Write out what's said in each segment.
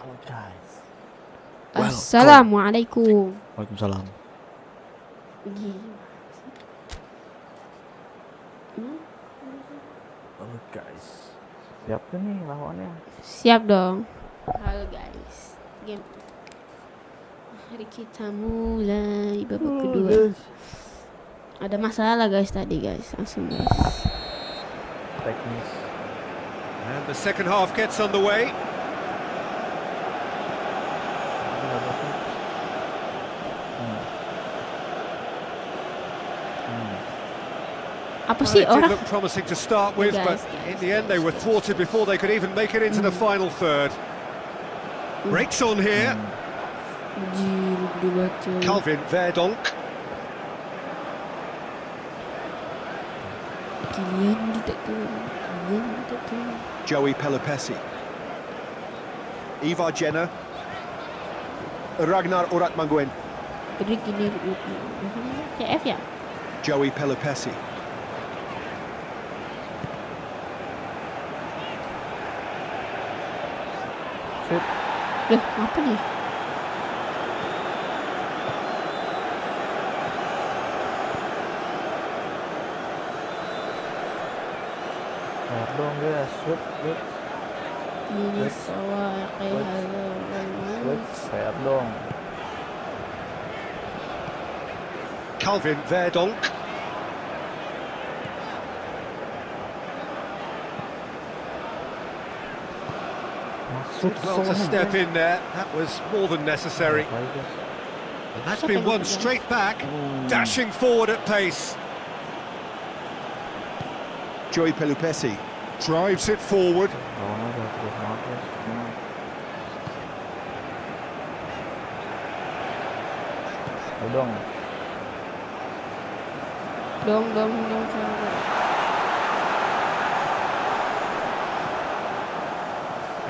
apologize. Assalamualaikum. Waalaikumsalam. Halo guys. Siap tuh nih lawannya. Siap dong. Halo guys. Game. Hari kita mulai babak kedua. Ada masalah guys tadi guys. Langsung guys. Teknis. And the second half gets underway. Apa sih It did orang? look promising to start with, but in the end they were thwarted before they could even make it into the final third. Breaks on here. Calvin Verdonk. Joey Pelopessi. Ivar Jenner. Ragnar Oratmanguin. CF ya? Joey Pelopessi. Loh, apa nih? Siap dong guys. Sweet. Ini sawah kayak halo. Siap dong. Calvin Verdonk. Well to step in there, that was more than necessary. And that's been won straight back, dashing forward at pace. Joey Pelupesi drives it forward. Dong.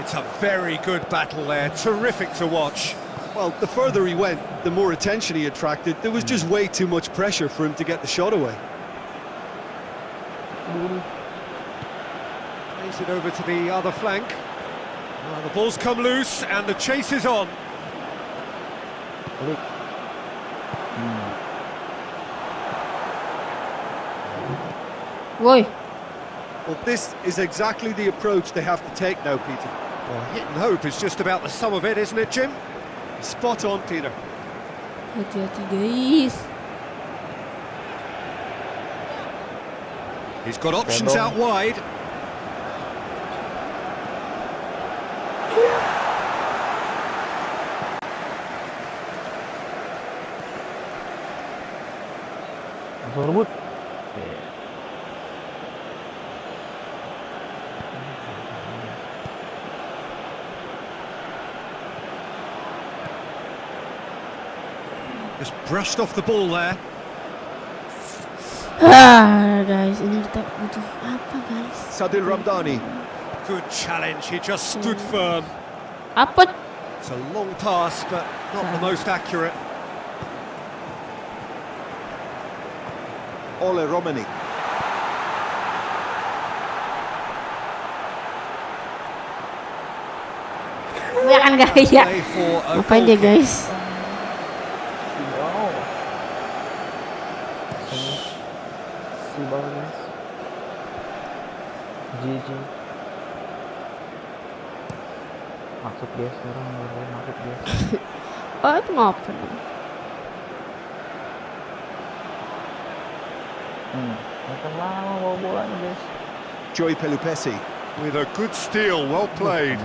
It's a very good battle there, terrific to watch. Well, the further he went, the more attention he attracted. There was just way too much pressure for him to get the shot away. Plays it over to the other flank. The ball's come loose and the chase is on. Woi. Well, this is exactly the approach they have to take now, Peter. Well, hit and hope is just about the sum of it, isn't it, Jim? Spot on, Peter. Hati-hati guys. He's got options out wide. Langsung rebut. Just brushed off the ball there. Guys, ini kita butuh apa guys? Sadil Ramdani. Good challenge, he just stood firm. Apa? It's a long pass, but not the most accurate. Ole Romani. Kebanyakan gaya. Ngapain dia guys? GG. Maksud dia sekarang, maksud dia. Oh, itu ngapain? Makan lama bawa bolanya guys. Joey Pelupesi with a good steal, well played.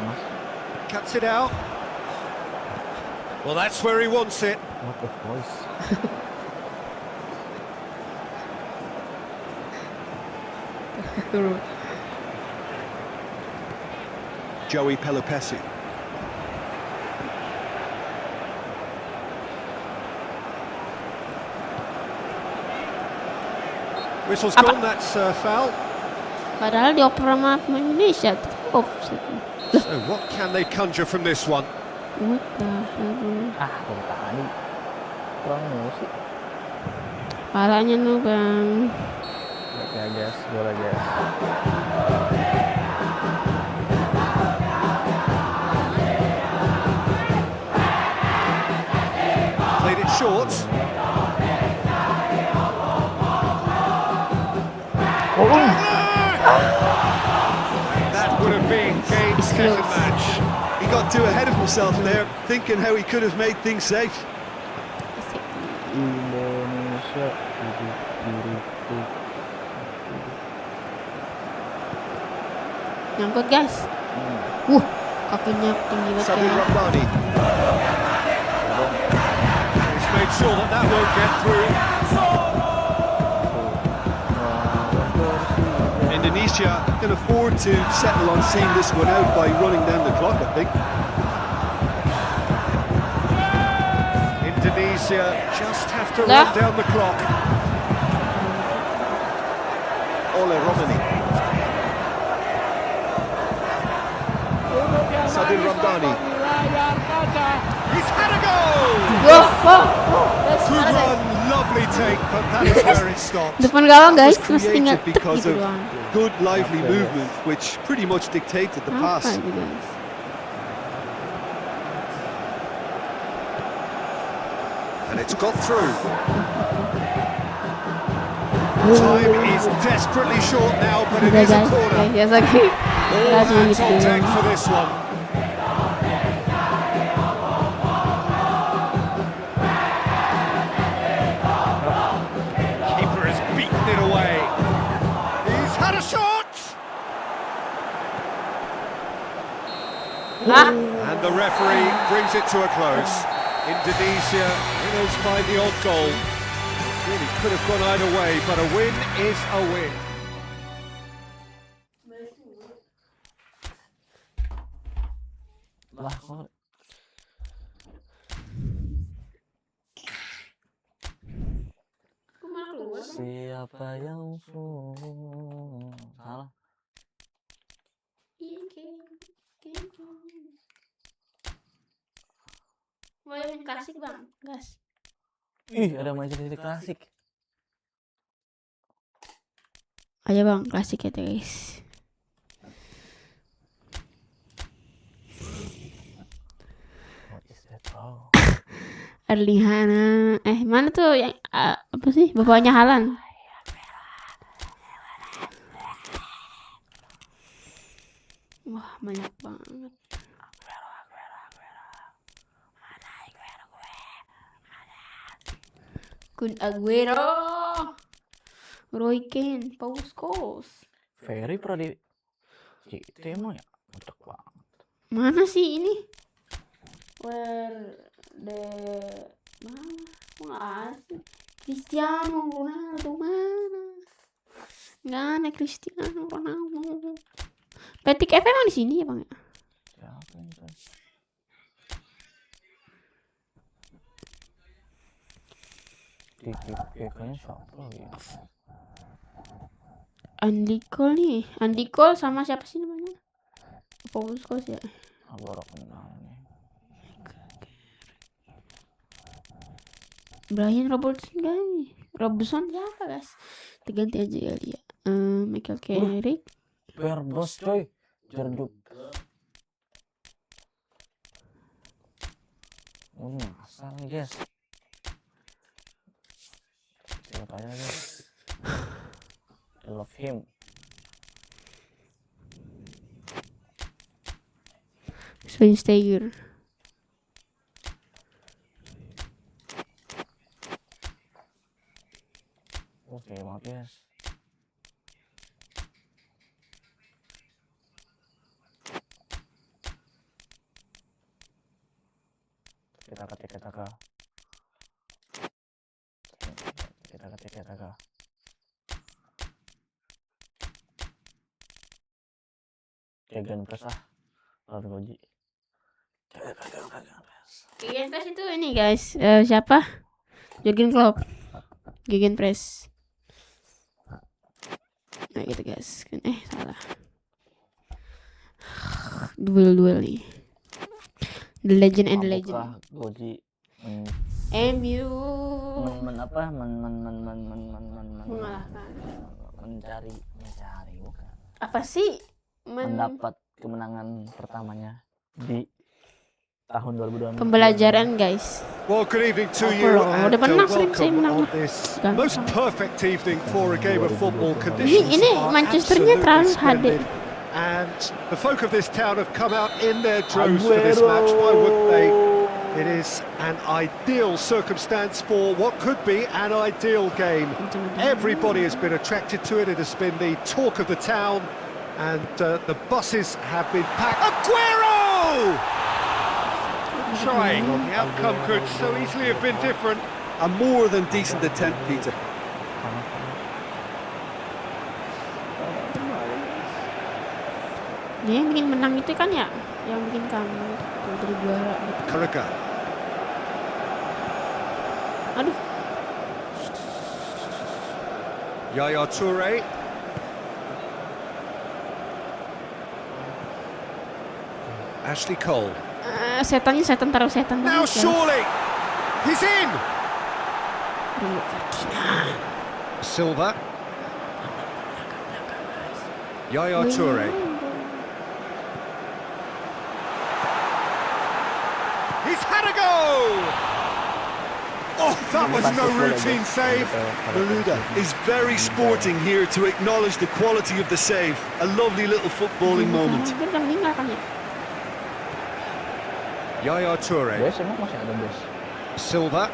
Cuts it out. Well, that's where he wants it. What the voice? Joey Pelupesi. Whistle's gone, that's foul. Padahal dioper sama Indonesia tuh. So what can they conjure from this one? What the hell? Dari tadi kurang musik. Palanya nu bang. Ya guys, bola guys. short. That would have been game, set and match. He got too ahead of himself there, thinking how he could have made things safe. Indonesia Nyangkut guys. Kakinya tinggi banget Sabtu ya. Rabbani. He's made sure that won't get through. Indonesia can afford to settle on seeing this one out by running down the clock, I think. Indonesia just have to run down the clock. Ole Romani. Sabtu Rabbani. He's had a goal! Good run, lovely take, but that is where it stopped. Depan gawang That guys, was masih tinggal created because gitu of doang. good lively movement, which pretty much dictated the Apa pass. itu guys? And it's got through. Time is desperately short now, but it Udah is a guys, corner. biasa guys. All Cuma hands gitu on deck doang. for this one. Keeper has beaten it away. He's had a shot! And the referee brings it to a close. Indonesia winners by the odd goal. Really could have gone either way, but a win is a win. lah kok siapa yang salah. Main klasik bang, gas. Ada main klasik. Ayo bang, klasik ya guys. What is that, bro? Erlihana, mana tuh yang apa sih bapaknya Halan? Wah banyak banget. Kun Aguero, Roy Keane, Paul Scholes. Ferry pernah di itu emang ya mantep banget. Mana sih ini? Where the mana? Nggak ada. Cristiano Ronaldo mana? Nggak ada Cristiano Ronaldo. Petik F emang di sini ya bang? Siapa yang tadi? Kayaknya siapa lagi? Andy Cole nih. Andy Cole sama siapa sih namanya? Paul Scholes ya. Baru kenal nih. Brian Robertson guys. Robertson siapa guys? Terganti aja kali ya. Michael Carrick. Perbos coy. Jerduk. Asal nih guys. Siapa aja guys. I love him. Schweinsteiger. Oke, maaf guys. Kita ketik Jagan pres ah. Lalu goji. Gegen press itu ini guys. Siapa? Jurgen Klopp. Gegen press. Nah gitu guys. Salah. Duel nih. The legend and the legend. Goji. MU Mengalahkan. Mencari bukan. apa sih? Mendapat kemenangan pertamanya di tahun 2020. Pembelajaran guys. Well, good evening to Apa you loh, and udah menang sering saya welcome menang. on this Gampang. most perfect evening for a game of football. Ini Conditions are Manchesternya absolutely terlalu HD. splendid, and the folk of this town have come out in their droves for this match. Why wouldn't they? It is an ideal circumstance for what could be an ideal game. Everybody has been attracted to it. It has been the talk of the town, and the buses have been packed. Aguero! Trying. The outcome could so easily have been different. A more than decent attempt, Peter. Dia yang bikin menang itu kan ya, yang bikin kamu jadi juara. Carragher. Aduh, Yaya Toure. Ashley Cole. setannya setan taruh setan Now banget, guys. surely he's in. Dulu, Ferdinand. Silva. Yaya Toure. He's had a go. Oh, that was no routine save. Maluda is very sporting here to acknowledge the quality of the save. A lovely little footballing moment. Dia udah meninggal kan ya? Yaya Toure. Guys, emang masih ada guys. Silva.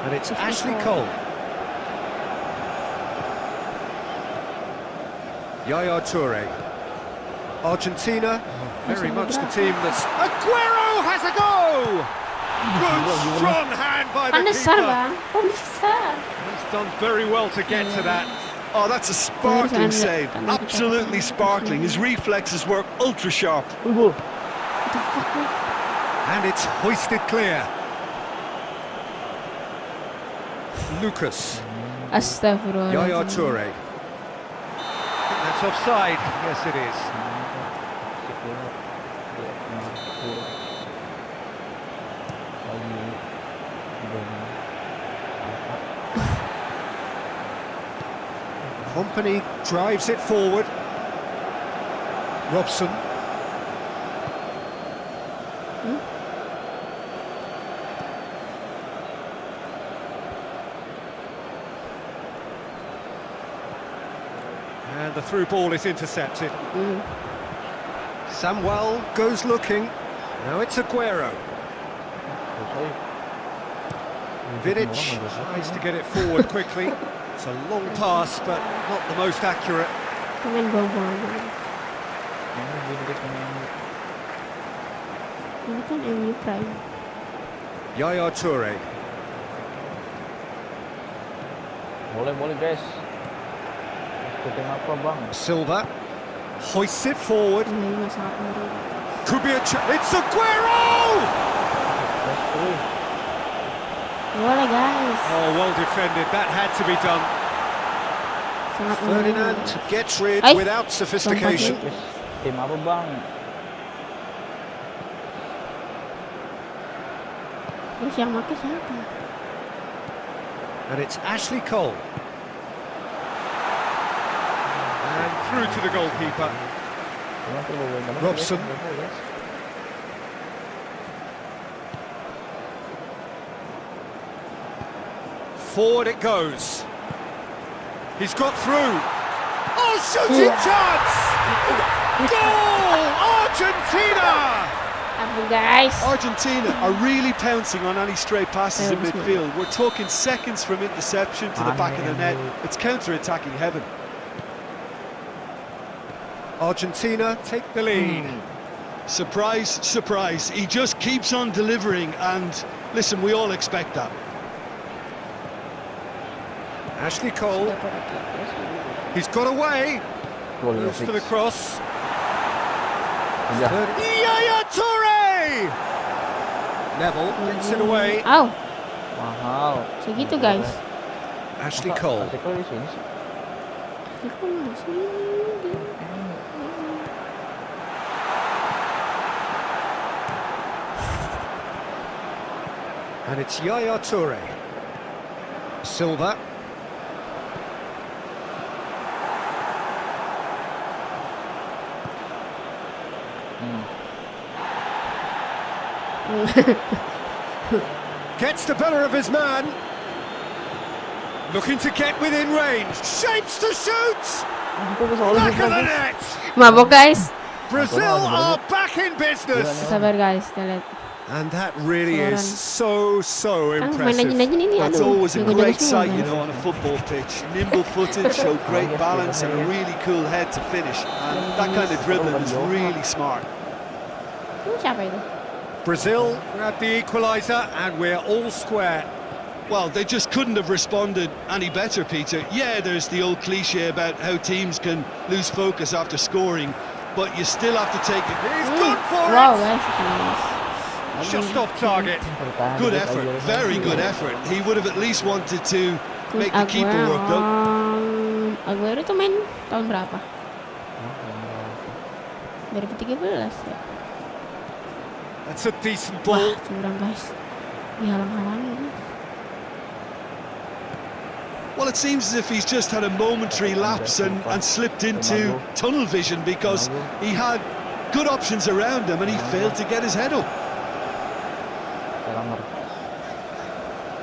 And it's Ashley Cole. Yaya Toure. Argentina, very much the team that's... Aguero has a go! Good, strong hand by the Kan besar keeper. bang, kok besar? He's done very well to get to that. Oh, that's a sparkling save. Absolutely sparkling. His reflexes work ultra sharp. Goal. What the fuck, bro? And it's hoisted clear. Lucas. Astagfirullah. Yaya Toure. That's offside. Yes, it is. Company drives it forward. Robson. And the through ball is intercepted. Samuel goes looking. Now it's Aguero. Vidic tries to get it forward quickly. It's a long pass, but not the most accurate. Main buang-buang aja. Ini kan MU Prime. Yaya Toure. Boleh guys. Ikutin apa bang? Silva hoists it forward. Ini sangat ngeri. Could be a it's Aguero! Boleh guys. Oh, well defended. That had to be done. Sangat Ferdinand ngeri. gets rid Ay, without sophistication. Guys, tim apa bang? Terus yang make siapa? And it's Ashley Cole. And through to the goalkeeper. Robson. Forward it goes. He's got through. Oh, shooting chance! Goal! Argentina! Aduh guys. Argentina are really pouncing on any stray passes in midfield. We're talking seconds from interception to the back of the net. It's counter-attacking heaven. Argentina take the lead. Surprise, surprise. He just keeps on delivering, and listen, we all expect that. Ashley Cole. He's got away. Goes for the cross. Yaya Toure! Neville gets it away. Au, Mahal. segitu guys. Ashley Cole. Artikel di sini sih. Aku masih di. And it's Yaya Toure. Silva. Gets the better of his man. Looking to get within range. Shapes to shoot. Back of the net. Mabok guys. Brazil are back in business. Sabar guys, kita lihat. And that really is so Main impressive. aja ini, That's aduh. always a Jago-jago great semua, sight, you guys. know, on a football pitch. Nimble-footed, show great balance and a really cool head to finish. And that kind of dribbling is really smart. Ini siapa itu? Brazil grab the equaliser and we're all square. Well, they just couldn't have responded any better, Peter. Yeah, there's the old cliche about how teams can lose focus after scoring, but you still have to take it. He's gone for Wow it. guys, nice. Just off target. Good effort, very good effort. He would have at least wanted to make the keeper work, though. Aguero tuh main tahun berapa? 2013 ya. That's a decent Wah, ball. curang guys. Dihalang-halangi. Well, it seems as if he's just had a momentary lapse and slipped into tunnel vision because he had good options around him and he failed to get his head up.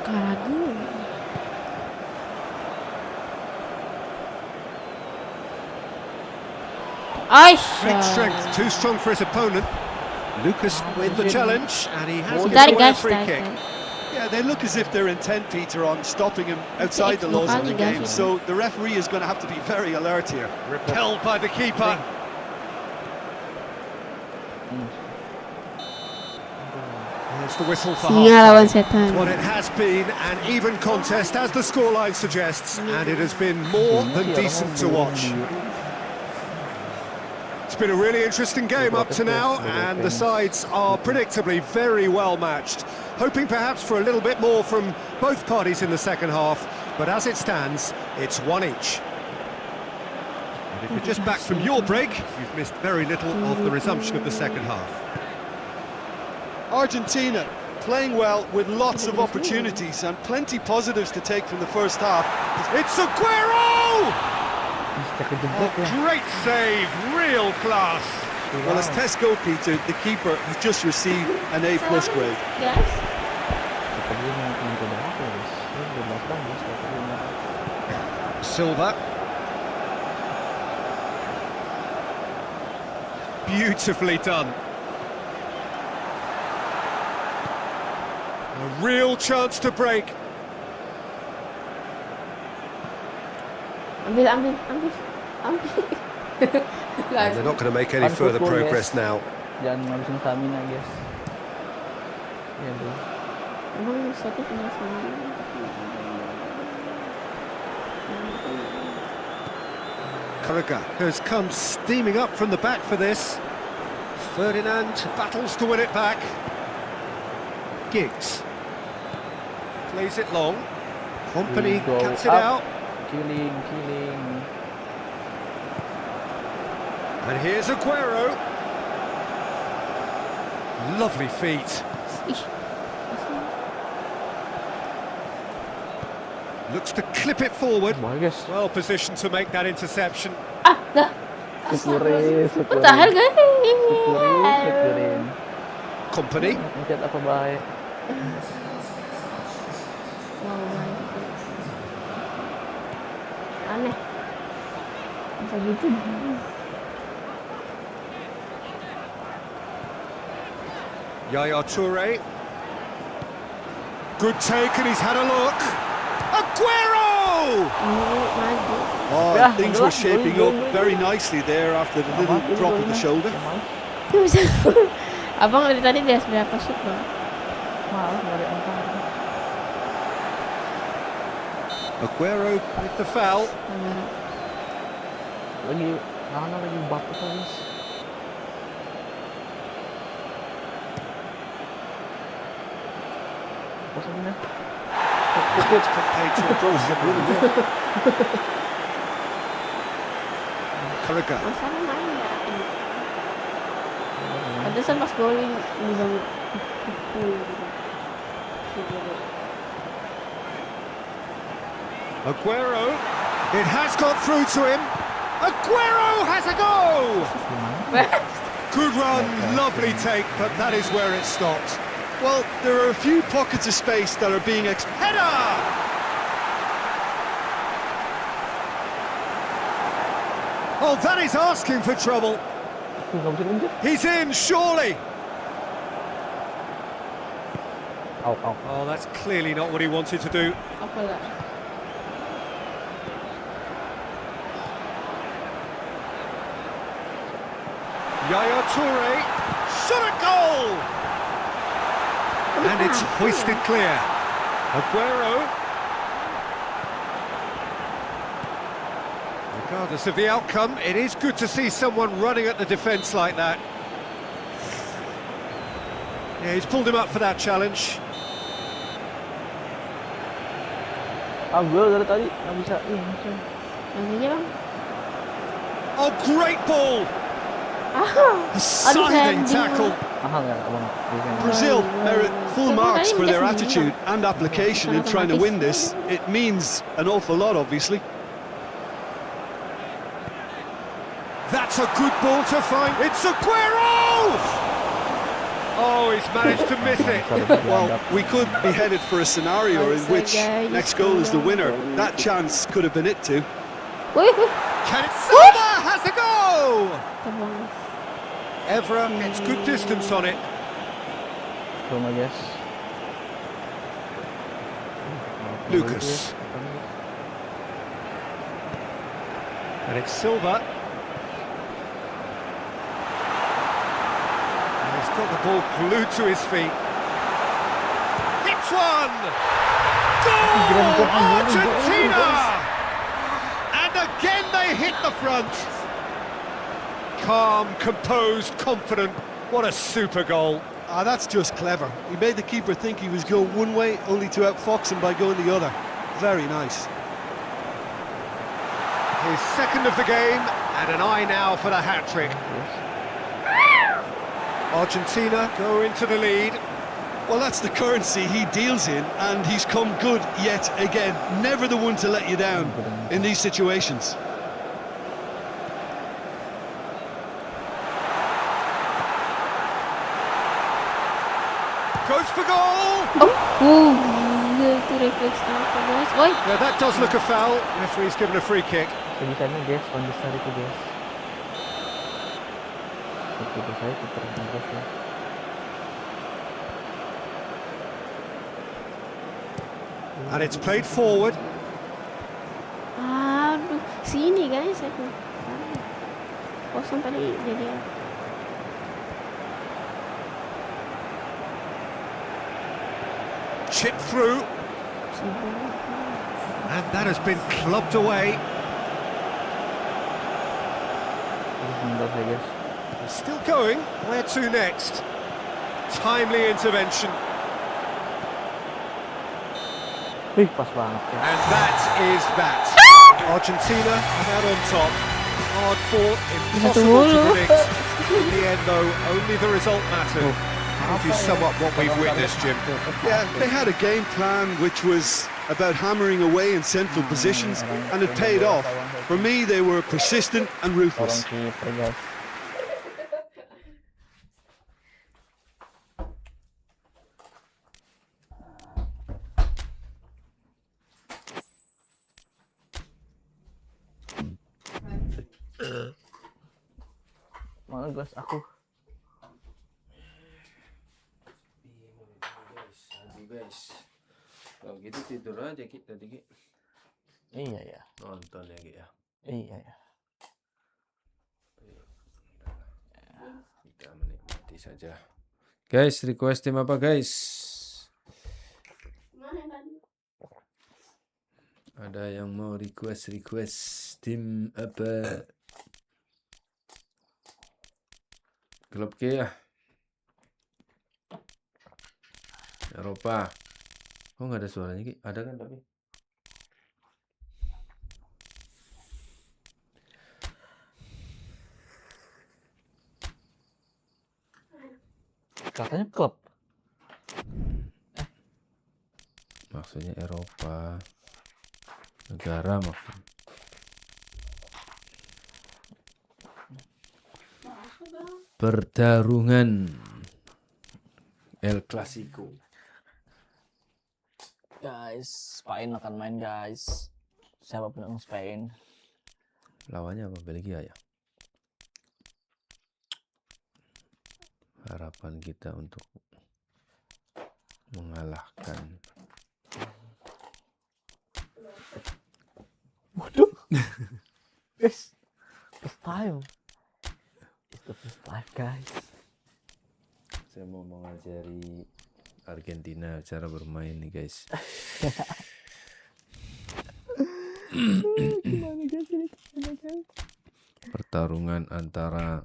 Karagu. Great strength, too strong for his opponent. Lucas with the challenge, and he has Tarik given away a guys, free tarik. kick. Yeah, they look as if they're intent, Peter, on stopping him outside the laws of the game. So the referee is going to have to be very alert here. Repelled by the keeper. There's the whistle for Singa lawan half-time. setan. What it has been an even contest, as the scoreline suggests, and it has been more than decent to watch. It's been a really interesting game up to now, and the sides are predictably very well matched. Hoping perhaps for a little bit more from both parties in the second half, but as it stands, it's one each. And if you're just back from your break, you've missed very little of the resumption of the second half. Argentina playing well with lots of opportunities and plenty positives to take from the first half. It's Aguero! Great save, real class. Well, as tests go, Peter, the keeper has just received an A+ grade. Guys. Silva. Beautifully done. A real chance to break. Ambil. Guys. They're not going to make any further progress now. Jangan ngabisin stamina, guys. Ya, bro. Emang satu tinggal sendiri. Carragher has come steaming up from the back for this. Ferdinand battles to win it back. Giggs plays it long. Company Go cuts it up. out. Killing. And here's Aguero. Lovely feet. Ih. Looks to clip it forward. Wah, guys. Well positioned to make that interception. Ah, dah. Syukurin. What the hell guys? Syukurin. Company. Mencet apa baik. Wow, guys. Aneh. Masa gitu. Yaya Toure. Good take, and he's had a look. Aguero! Maju. Oh, Yeah, things good were luck, shaping good up luck. very nicely there after the little drop of the shoulder. Abang dari tadi dia berapa shoot bang? Malas nggak ada angka. Aguero with the foul. Lagi batuk guys. Posisinya. Carragher. Masalah main ya. Pantesan pas golin ini bang. Aguero. It has got through to him. Aguero has a go! Good run, lovely take, but that is where it stopped. Well, there are a few pockets of space that are being Header! Oh, that is asking for trouble. Nggak bisa lanjut. He's in, surely. Au, au. Oh, that's clearly not what he wanted to do. Apa lah? Yaya Toure, shot a goal! And it's hoisted clear. Aguero. Regardless of the outcome, it is good to see someone running at the defence like that. Yeah, he's pulled him up for that challenge. Gue dari tadi nggak bisa. Yang aja bang. Oh, great ball! A scything defending. tackle. Mahal nggak abang? Brazil merit full Tapi marks tadi for their udah attitude sembilan. and application in trying to win this. It means an awful lot, obviously. That's a good ball to find. It's Aguero! Oh, he's managed to miss it. Well, we could be headed for a scenario in which next goal is the winner. That chance could have been it too. Wih. Can it? Silva has a go! Terbang. Evra gets good distance on it. Cuma guys. Lucas. And it's Silva. And he's got the ball glued to his feet. Hits one! Goal! Argentina! And again they hit the front. Calm, composed, confident. What a super goal. Ah, that's just clever. He made the keeper think he was going one way, only to outfox him by going the other. Very nice. His second of the game, and an eye now for the hat-trick. Argentina go into the lead. Well, that's the currency he deals in, and he's come good yet again. Never the one to let you down in these situations. Goes for goal! Itu refleks apa guys? Woi. Yeah, that does look a foul. Referee's given a free kick. Sebisanya guys, pohon besar itu guys. Itu saya terbatas ya. And it's played forward. Aduh, sini guys aku. Kosong tadi jadi. Chipped through. And that has been clubbed away. Bentar saya guys. They're still going. Where to next? Timely intervention. Wih, pas banget ya. And that is that. Argentina are out on top. Hard fought, impossible to predict. In the end, though, only the result mattered. How do you sum up what we've witnessed, Jim? Yeah, they had a game plan which was about hammering away in central positions, and it paid off. For me, they were persistent and ruthless. Tolong kiper guys. Mana gelas aku? Aduh guys, kalau gitu tidur aja kita tadi. Iya ya. Nonton ya ya. Iya ya. Kita menikmati saja. Guys, request tim apa guys? Ada yang mau request tim apa? Klub ke ya? Eropa. Oh nggak ada suaranya Ki? Ada kan tapi? Katanya klub. Maksudnya Eropa. Negara maksudnya. Pertarungan El Clasico. Guys, Spain akan main guys. Siapa pendukung Spain? Lawannya apa? Belgia ya? Harapan kita untuk mengalahkan. Waduh. Guys, first time. It's the first time guys. Saya mau mengajari Argentina cara bermain nih guys. Gimana guys ini? Guys? Pertarungan antara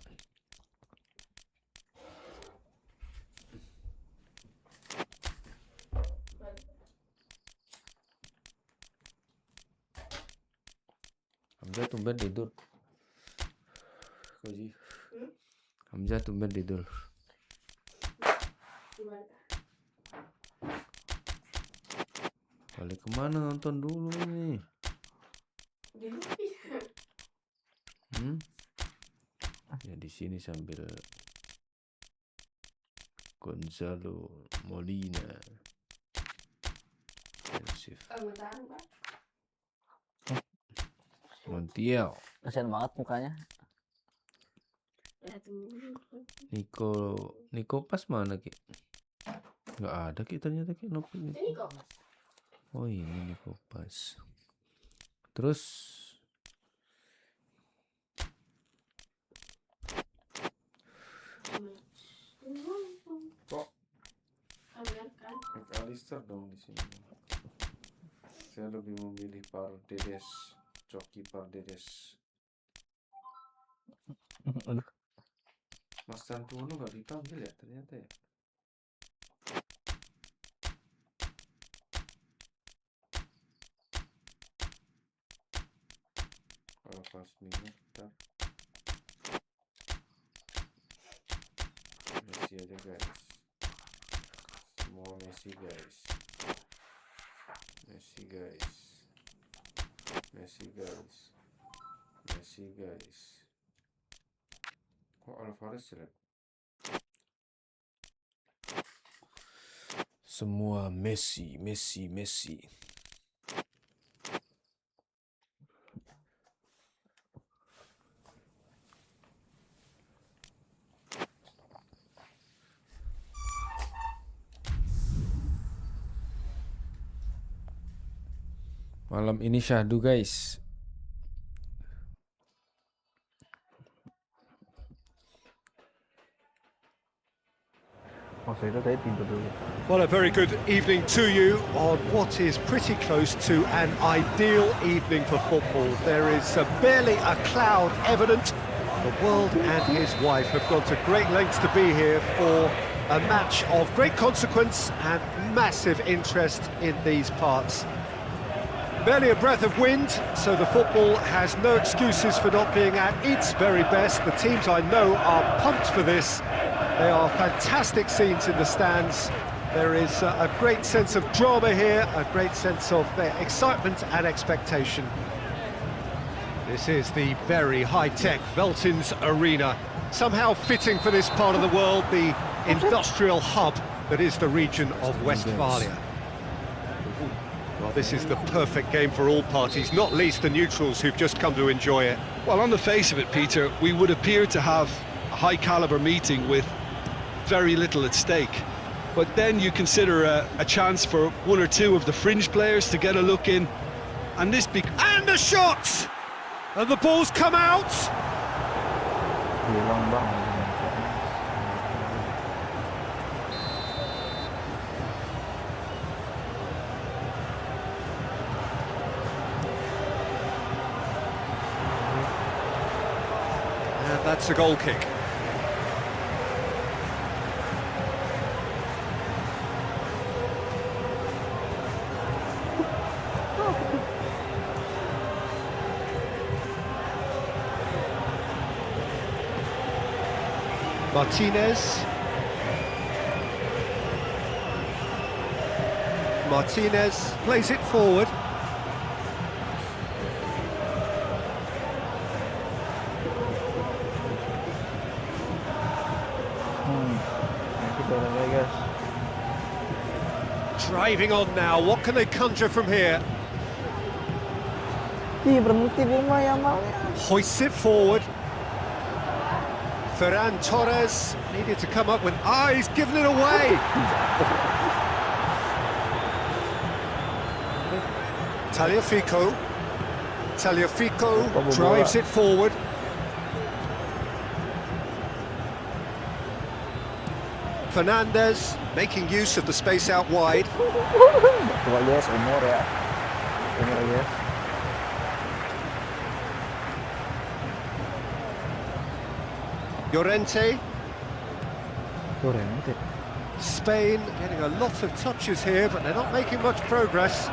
Hamzah tumben tidur. Koji. Hamzah tumben tidur. Balik kemana nonton dulu nih? Ya di sini sambil Gonzalo Molina. Defensif. Montiel. Kasian banget mukanya. Niko pas mana Ki? Nggak ada Ki ternyata Ki. Oh ini Niko pas. Terus kok McAllister dong di sini. Saya lebih memilih Paredes, Coki Paredes. Aduh. Mas Santuono nggak dipanggil ya ternyata ya. Kalau pas minggu ntar Messi aja guys. Semua Messi guys. Messi guys. Messi guys. Messi guys. Kok Alvarez jelek? Semua Messi, Messi, Messi. Malam ini syahdu guys. Maksudnya tadi tidur dulu. Well, a very good evening to you on what is pretty close to an ideal evening for football. There is barely a cloud evident. The world and his wife have gone to great lengths to be here for a match of great consequence and massive interest in these parts. Barely a breath of wind, so the football has no excuses for not being at its very best. The teams I know are pumped for this. They are fantastic scenes in the stands. There is a great sense of drama here, a great sense of excitement and expectation. This is the very high-tech Veltins Arena, somehow fitting for this part of the world, the industrial hub that is the region of Westphalia. Well, this is the perfect game for all parties, not least the neutrals who've just come to enjoy it. Well, on the face of it, Peter, we would appear to have a high-caliber meeting with very little at stake. But then you consider a chance for one or two of the fringe players to get a look in, and this And the shot! And the ball's come out! Hilang banget. And that's a goal kick. Martinez. Martinez plays it forward. Kita udah guys. Driving on now, what can they conjure from here? Ih, berhenti Buma Yamalnya. Hoists it forward. Ferran Torres needed to come up with... he's given it away! Tagliafico drives it forward. Fernandez making use of the space out wide. Tua guys, umur ya. Umur guys. Llorente. Llorente. Spain getting a lot of touches here, but they're not making much progress.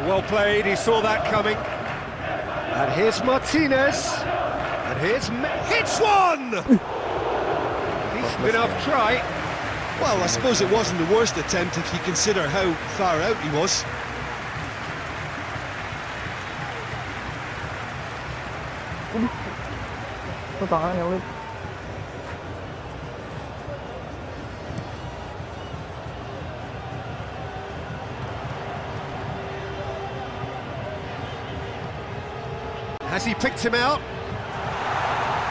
Well played, he saw that coming. And here's Martinez. And here's... hits one! Decent enough try. Well, I suppose it wasn't the worst attempt if you consider how far out he was. Tuh tangannya Lip. Has he picked him out?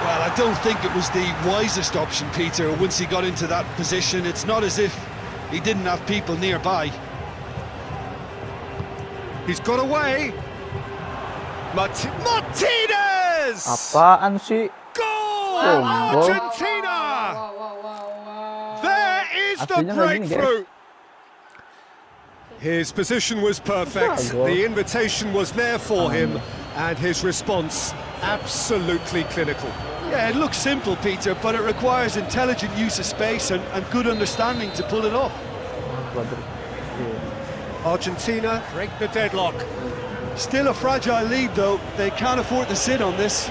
Well, I don't think it was the wisest option, Peter, once he got into that position. It's not as if he didn't have people nearby. He's got away. Martinez! Apaan sih? Goal! Oh, goal. Argentina! Wow. There is the Aslinya nggak gini, breakthrough. His position was perfect. goal. The invitation was there for him, and his response absolutely clinical. Yeah, it looks simple, Peter, but it requires intelligent use of space and good understanding to pull it off. Argentina break the deadlock. Still a fragile lead, though. They can't afford to sit on this.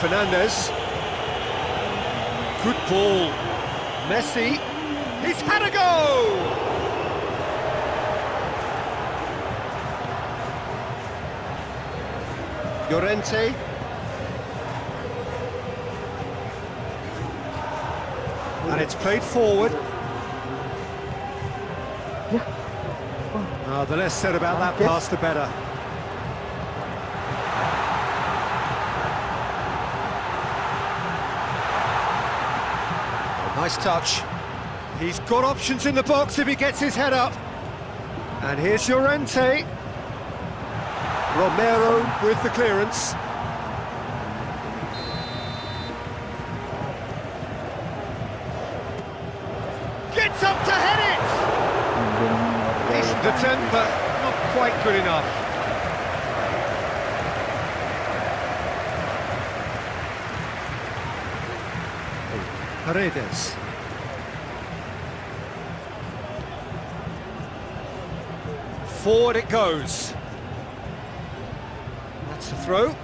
Fernandez. Good ball. Messi. He's had a go! Llorente. And it's played forward. The less said about that pass, the better. Nice touch. He's got options in the box if he gets his head up. And here's Llorente. Romero with the clearance. Gets up to head it! Decent attempt, but not quite good enough. Paredes. Forward it goes. That's a throw.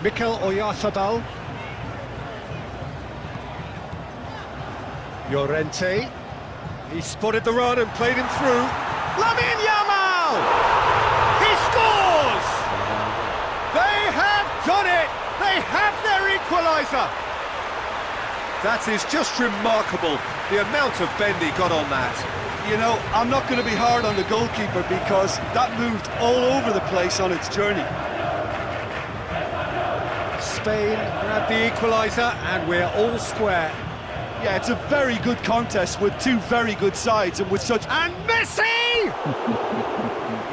Mikel Oyarzabal. Llorente. He spotted the run and played him through. Lamine Yamal! He scores! They have done it! They have their equaliser! That is just remarkable, the amount of bend he got on that. You know, I'm not going to be hard on the goalkeeper because that moved all over the place on its journey. Spain grabbed the equaliser and we're all square. Yeah, it's a very good contest with two very good sides and with such... And Messi!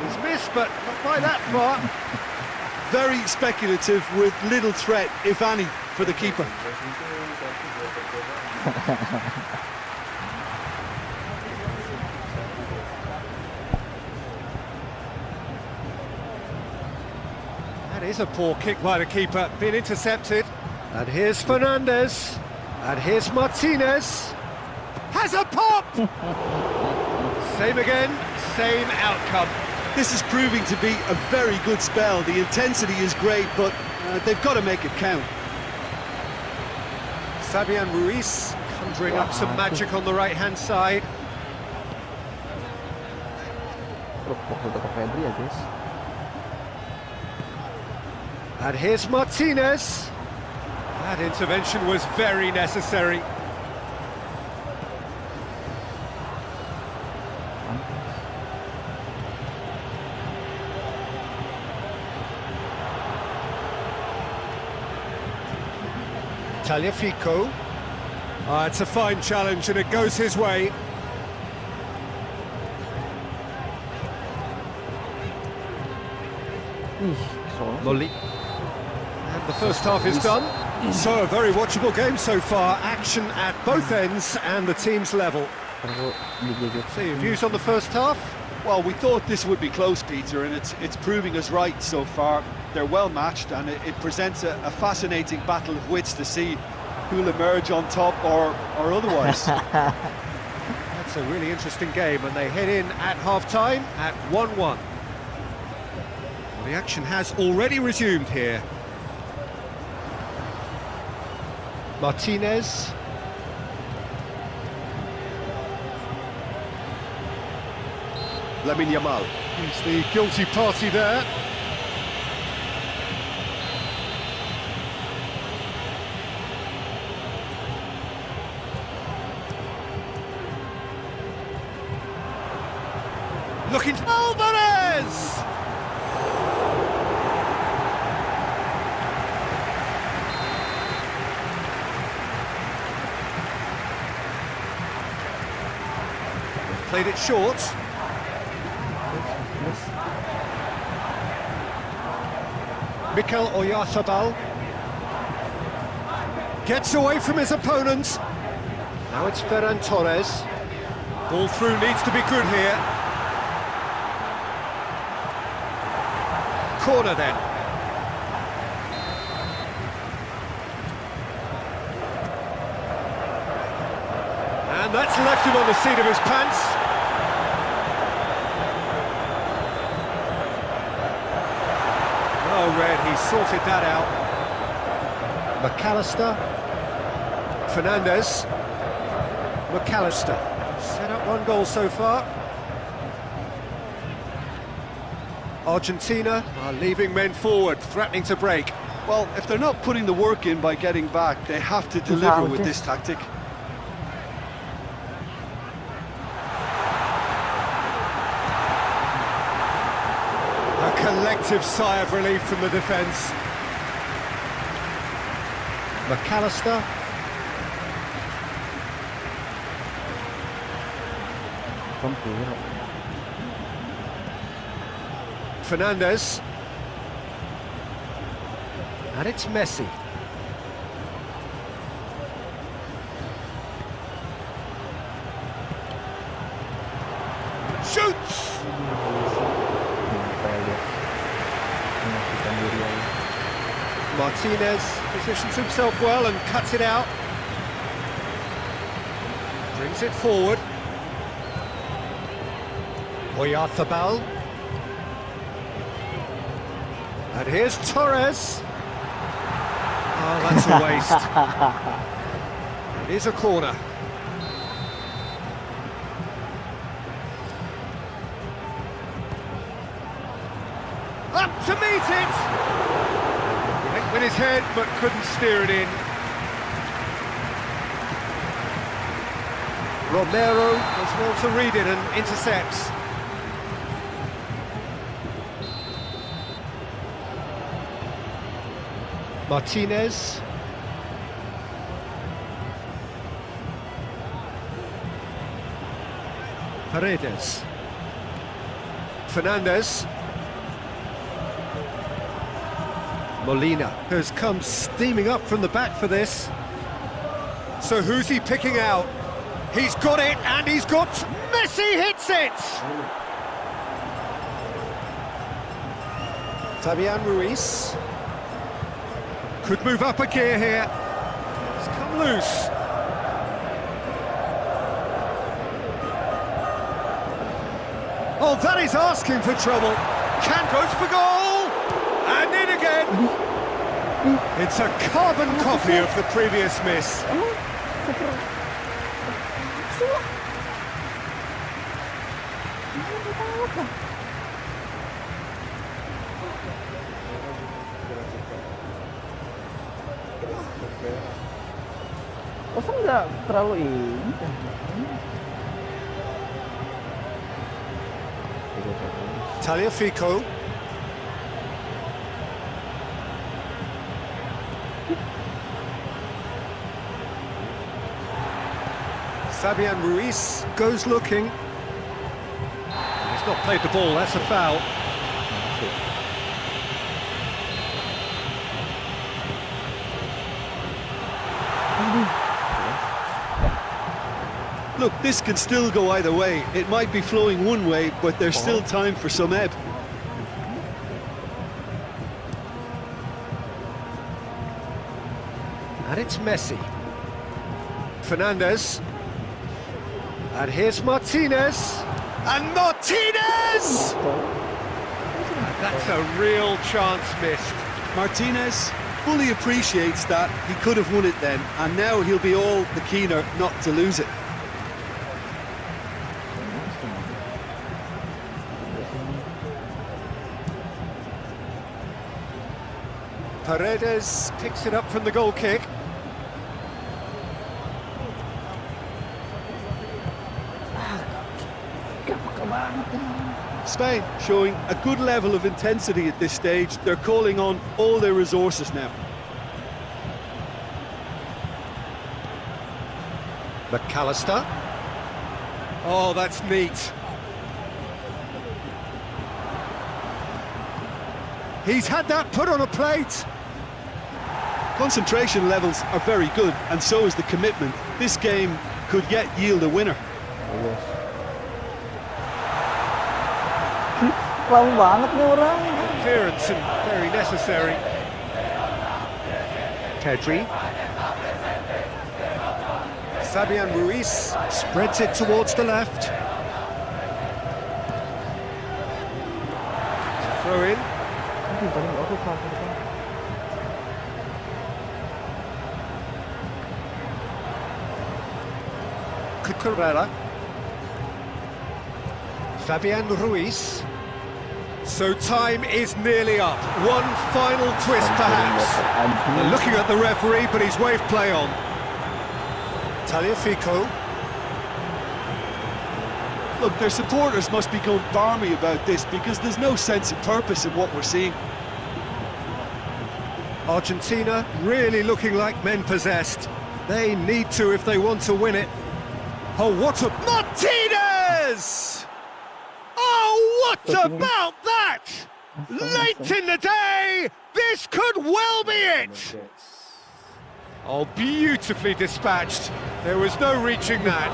He's missed, but not by that far. Very speculative with little threat, if any, for the keeper. That is a poor kick by the keeper, been intercepted. And here's Fernandez. And here's Martinez. Has a pop! Same again, same outcome. This is proving to be a very good spell. The intensity is great, but they've got to make it count. Fabian Ruiz conjuring up some magic on the right-hand side. And here's Martinez. That intervention was very necessary. Tagliafico. It's a fine challenge and it goes his way. Sorry. And the first half is done. So a very watchable game so far. Action at both ends and the team's level. So your views on the first half? Well, we thought this would be close, Peter, and it's proving us right so far. They're well matched, and it presents a fascinating battle of wits to see who'll emerge on top or otherwise. That's a really interesting game, and they head in at half-time at 1-1. Well, the action has already resumed here. Martinez. Lamine Yamal. He's the guilty party there. Looking to Alvarez! They've played it short. Mikel Oyarzabal gets away from his opponent. Now it's Ferran Torres. Ball through needs to be good here. Corner then. And that's left him on the seat of his pants. Oh, Red, he sorted that out. McAllister. Fernandez. McAllister. Set up one goal so far. Argentina are leaving men forward, threatening to break. Well, if they're not putting the work in by getting back, they have to deliver with this tactic. A collective sigh of relief from the defence. McAllister. Fernandez. And it's Messi. Shoots! Martinez positions himself well and cuts it out. Brings it forward. Oyarzabal. And here's Torres. Oh, that's a waste. It is a corner. Up to meet it! Went with his head, but couldn't steer it in. Romero does well to read it and intercepts. Martinez. Paredes. Fernandez. Molina has come steaming up from the back for this. So who's he picking out? He's got it, and he's got... Messi hits it! Fabian Ruiz. Could move up a gear here. It's come loose. Oh, that is asking for trouble. Can goes for goal! And in again! It's a carbon copy of the previous miss. Masa nggak terlalu ini kan? Tagliafico. Fabian Ruiz goes looking. He's not played the ball, that's a foul. Look, this can still go either way. It might be flowing one way, but there's still time for some ebb. And it's Messi. Fernandez. And here's Martinez. And Martinez! That's a real chance missed. Martinez fully appreciates that he could have won it then, and now he'll be all the keener not to lose it. Paredes picks it up from the goal kick. Spain showing a good level of intensity at this stage. They're calling on all their resources now. McAllister. Oh, that's neat. He's had that put on a plate. Concentration levels are very good, and so is the commitment. This game could yet yield a winner. Lama banget nih orang. Clearance and very necessary. Pedri. Fabian Ruiz spreads it towards the left. Throw in. Cucurella. Fabian Ruiz. So time is nearly up. One final twist perhaps. They're looking at the referee, but he's waved play on. Tagliafico. Look, their supporters must be going barmy about this because there's no sense of purpose in what we're seeing. Argentina really looking like men possessed. They need to if they want to win it. Oh, what a... Martinez! Oh, what about that? Late in the day, this could well be it. Oh, beautifully dispatched. There was no reaching that.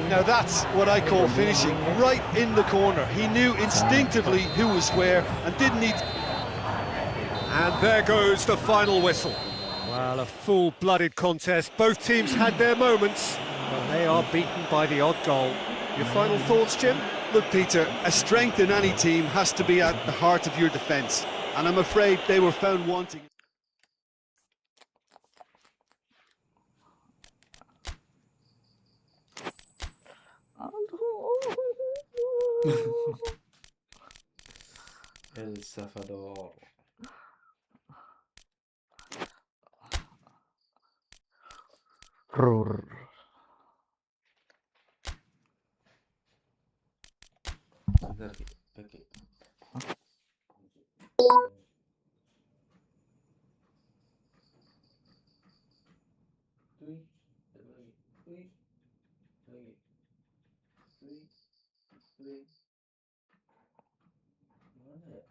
Now that's what I call finishing, right in the corner. He knew instinctively who was where and didn't need... And there goes the final whistle. Well, a full-blooded contest. Both teams had their moments, but they are beaten by the odd goal. Your final thoughts, Jim? Look, Peter, a strength in any team has to be at the heart of your defence, and I'm afraid they were found wanting. El Salvador. Bentar, pakai. Mana ya?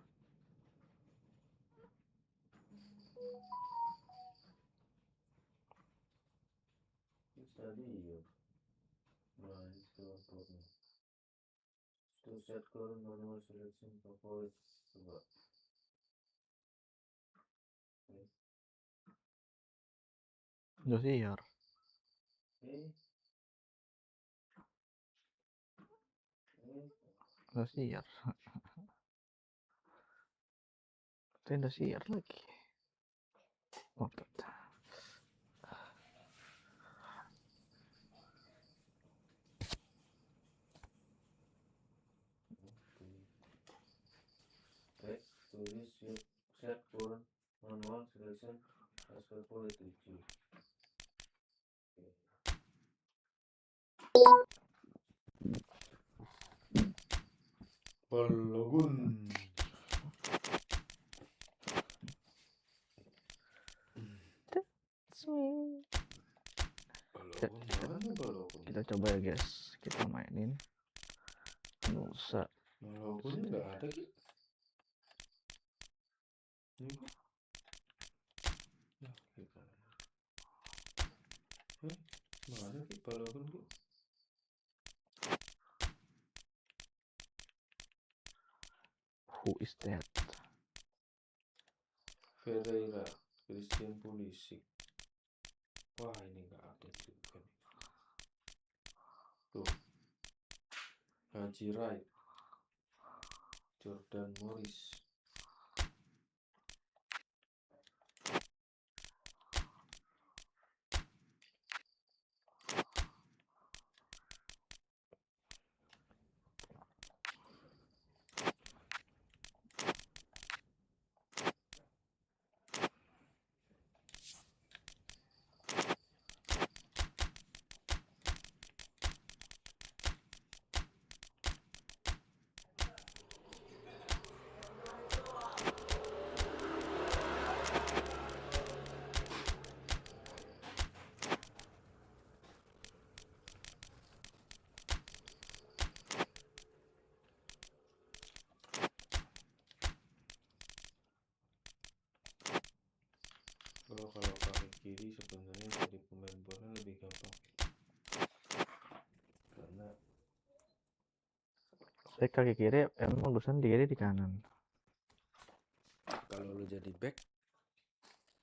Stadium. Nah, itu akurnya. To set current manual selection favorit. Coba. Indosiar. Indosiar. Itu Indosiar lagi. Mantap. Tulis set current manual selection 47. Balogun. Balogun mana Balogun? Kita coba ya guys, kita mainin Nusa. Balogunnya nggak ada Ki. Ini kok. Nah, kita. Mana Ki Balogun Ki? Who is that? Ferreira, Christian Pulisic. Wah ini nggak update juga nih. Tuh, Haji Wright, Jordan Morris. Kalau kaki kiri sebenarnya jadi pemain bola lebih gampang karena Saya kaki kiri emang urusan di kiri di kanan. kalau lo jadi back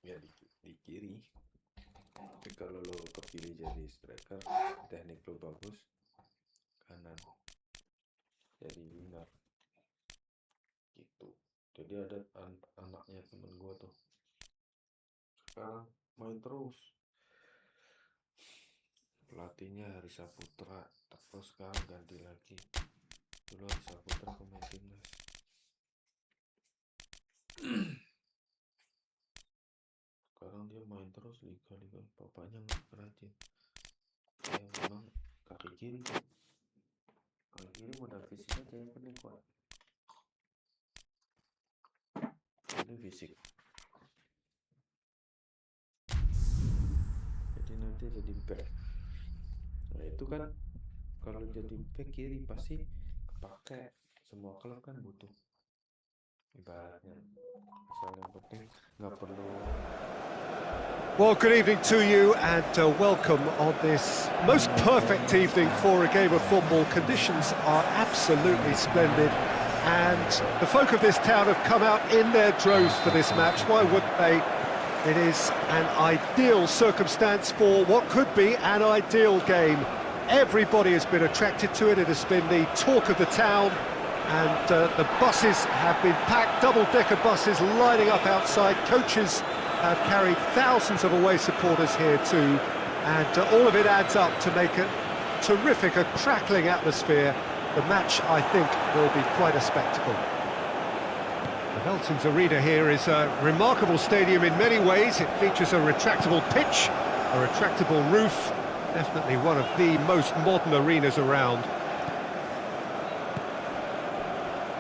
ya di kiri, tapi kalau lo kepilih jadi striker teknik lo bagus kanan jadi winger gitu. Jadi ada anaknya temen gue tuh sekarang main terus, pelatihnya Hari Saputra, terus sekarang ganti lagi. Dulu Hari Saputra pemain timnas. Sekarang dia main terus liga-liga, bapaknya nggak rajin. Ya memang kaki kiri modal fisik aja yang penting kuat. Ini fisik. Jadi nanti jadi back. Nah itu kan kalau jadi back kiri pasti kepake. Semua klub kan butuh. Ibaratnya asal yang penting nggak perlu. Well, good evening to you and welcome on this most perfect evening for a game of football. Conditions are absolutely splendid and the folk of this town have come out in their droves for this match. Why wouldn't they? It is an ideal circumstance for what could be an ideal game. Everybody has been attracted to it. It has been the talk of the town and the buses have been packed, double-decker buses lining up outside. Coaches have carried thousands of away supporters here too, and all of it adds up to make a terrific, a crackling atmosphere. The match, I think, will be quite a spectacle. The Veltons Arena here is a remarkable stadium in many ways. It features a retractable pitch, a retractable roof, definitely one of the most modern arenas around.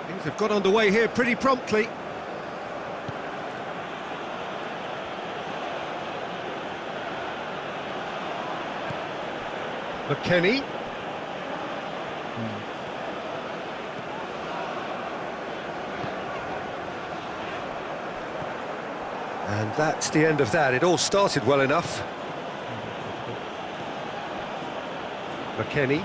Things have got underway here pretty promptly. McKennie. And that's the end of that. It all started well enough. McKennie.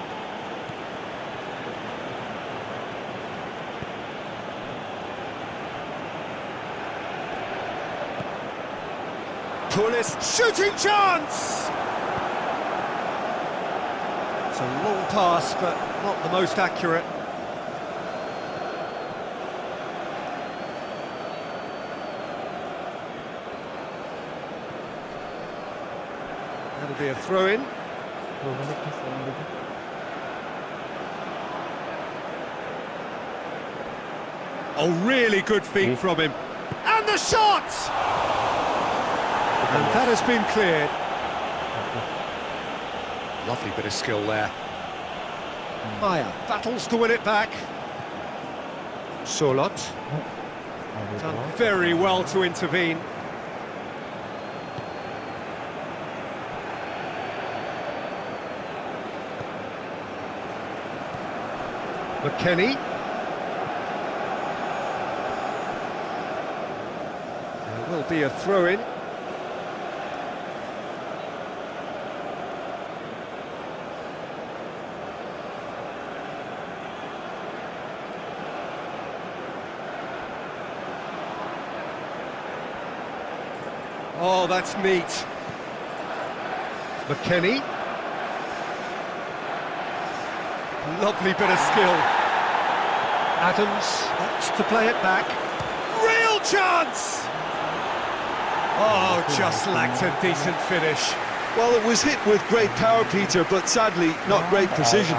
Pulis, shooting chance! It's a long pass, but not the most accurate. That'll be a throw-in. Oh, really good feet from him. And the shot! And that has been cleared. Lovely bit of skill there. Maya battles to win it back. Solot done very well to intervene. McKennie. There will be a throw-in. Oh, that's neat. McKennie. Lovely bit of skill. Adams opts to play it back. Real chance! Oh, just lacked a decent finish. Well, it was hit with great power, Peter, but sadly not great precision.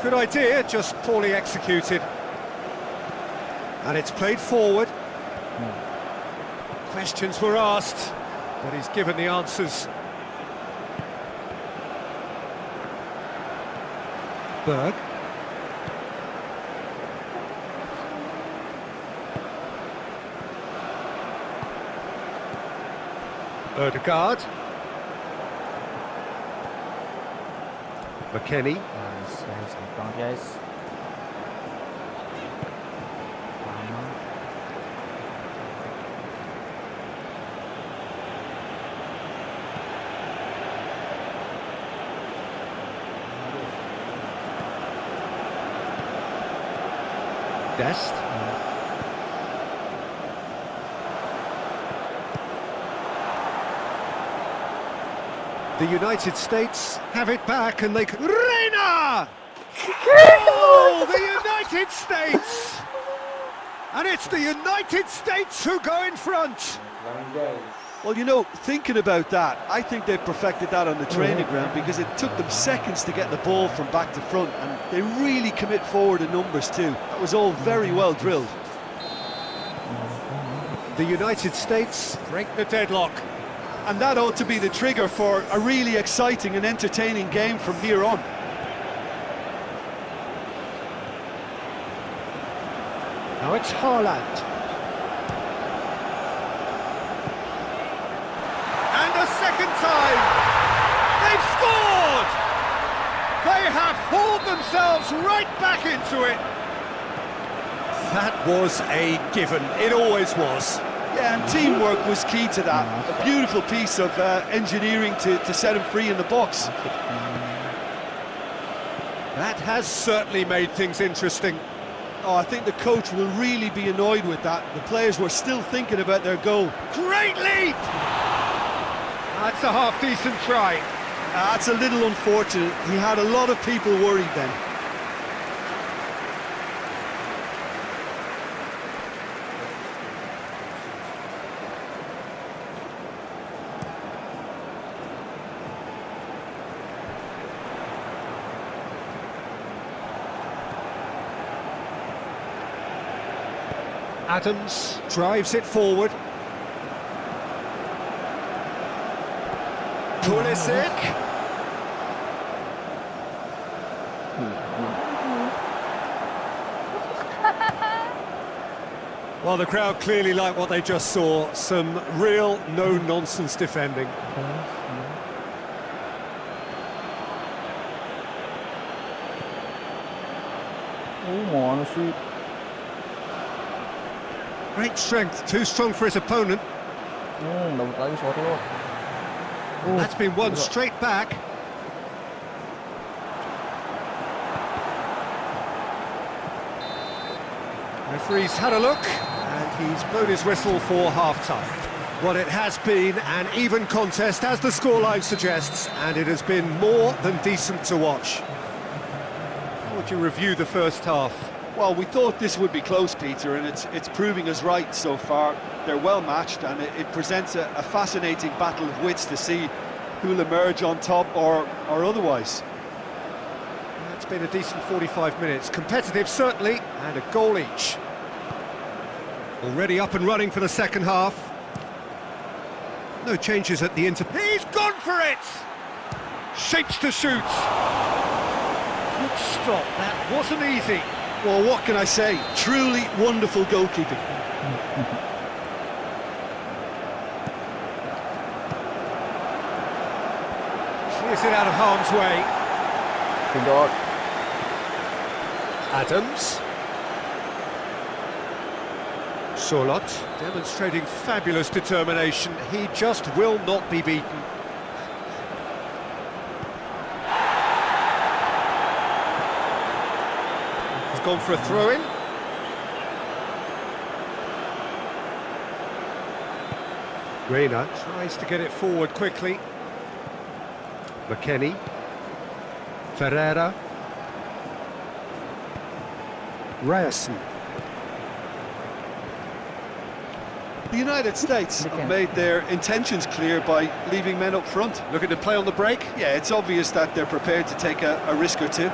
Good idea, just poorly executed. And it's played forward. Questions were asked, but he's given the answers. Berg. Ødegaard. McKennie. Guys. Dest. The United States have it back and they can... Reina! Oh, the United States! And it's the United States who go in front. Well, you know, thinking about that, I think they've perfected that on the training ground because it took them seconds to get the ball from back to front, and they really commit forward in numbers too. That was all very well drilled. The United States break the deadlock. And that ought to be the trigger for a really exciting and entertaining game from here on. Now it's Haaland. And a second time! They've scored! They have hauled themselves right back into it! That was a given. It always was. Yeah, and teamwork was key to that. A beautiful piece of engineering to set him free in the box. That has certainly made things interesting. Oh, I think the coach will really be annoyed with that. The players were still thinking about their goal. Great leap! That's a half-decent try. That's a little unfortunate. He had a lot of people worried then. Adams drives it forward. Pulisic. Well, the crowd clearly like what they just saw. Some real no-nonsense defending. Great strength, too strong for his opponent. Dapat lagi sorry loh. That's been won straight back. Referee's had a look, and he's blown his whistle for half-time. Well, it has been an even contest, as the scoreline suggests, and it has been more than decent to watch. How would you review the first half? Well, we thought this would be close, Peter, and it's proving us right so far. They're well matched, and it presents a fascinating battle of wits to see who'll emerge on top or otherwise. That's been a decent 45 minutes. Competitive, certainly, and a goal each. Already up and running for the second half. No changes at the inter... He's gone for it! Shapes to shoot. Good stop, that wasn't easy. Well, what can I say? Truly wonderful goalkeeping. Clears it out of harm's way. Good dog. Adams. Solot, demonstrating fabulous determination. He just will not be beaten. He's gone for a throw-in. Reina tries to get it forward quickly. McKennie. Ferreira. Ryerson. The United States have made their intentions clear by leaving men up front. Looking to play on the break. Yeah, it's obvious that they're prepared to take a risk or two.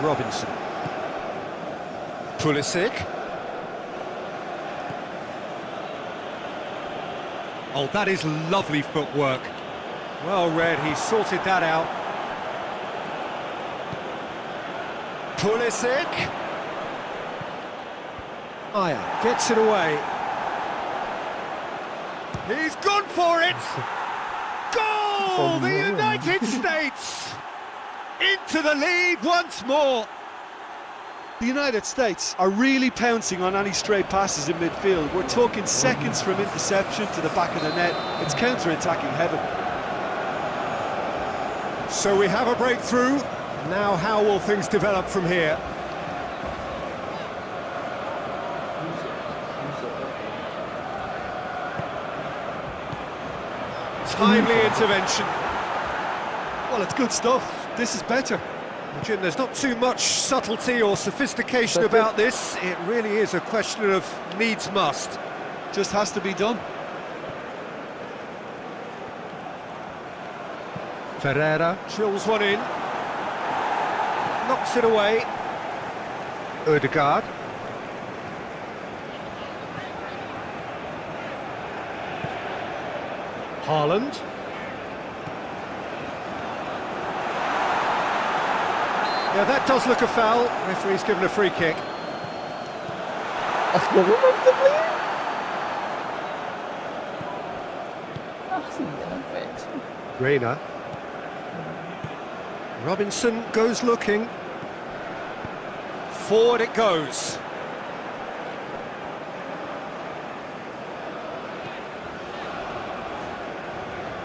Robinson. Pulisic. Oh, that is lovely footwork. Well read, he sorted that out. Pulisic. Aya gets it away. He's gone for it! Goal! The United States into the lead once more. The United States are really pouncing on any stray passes in midfield. We're talking seconds from interception to the back of the net. It's counter-attacking heaven. So we have a breakthrough. Now how will things develop from here? Timely intervention. Well, it's good stuff. This is better. Jim, there's not too much subtlety or sophistication about this. It really is a question of needs must. Just has to be done. Ferreira drills one in. Knocks it away. Ødegaard. Haaland. Yeah, that does look a foul. Referee's given a free kick. Reina. Robinson goes looking. Forward it goes.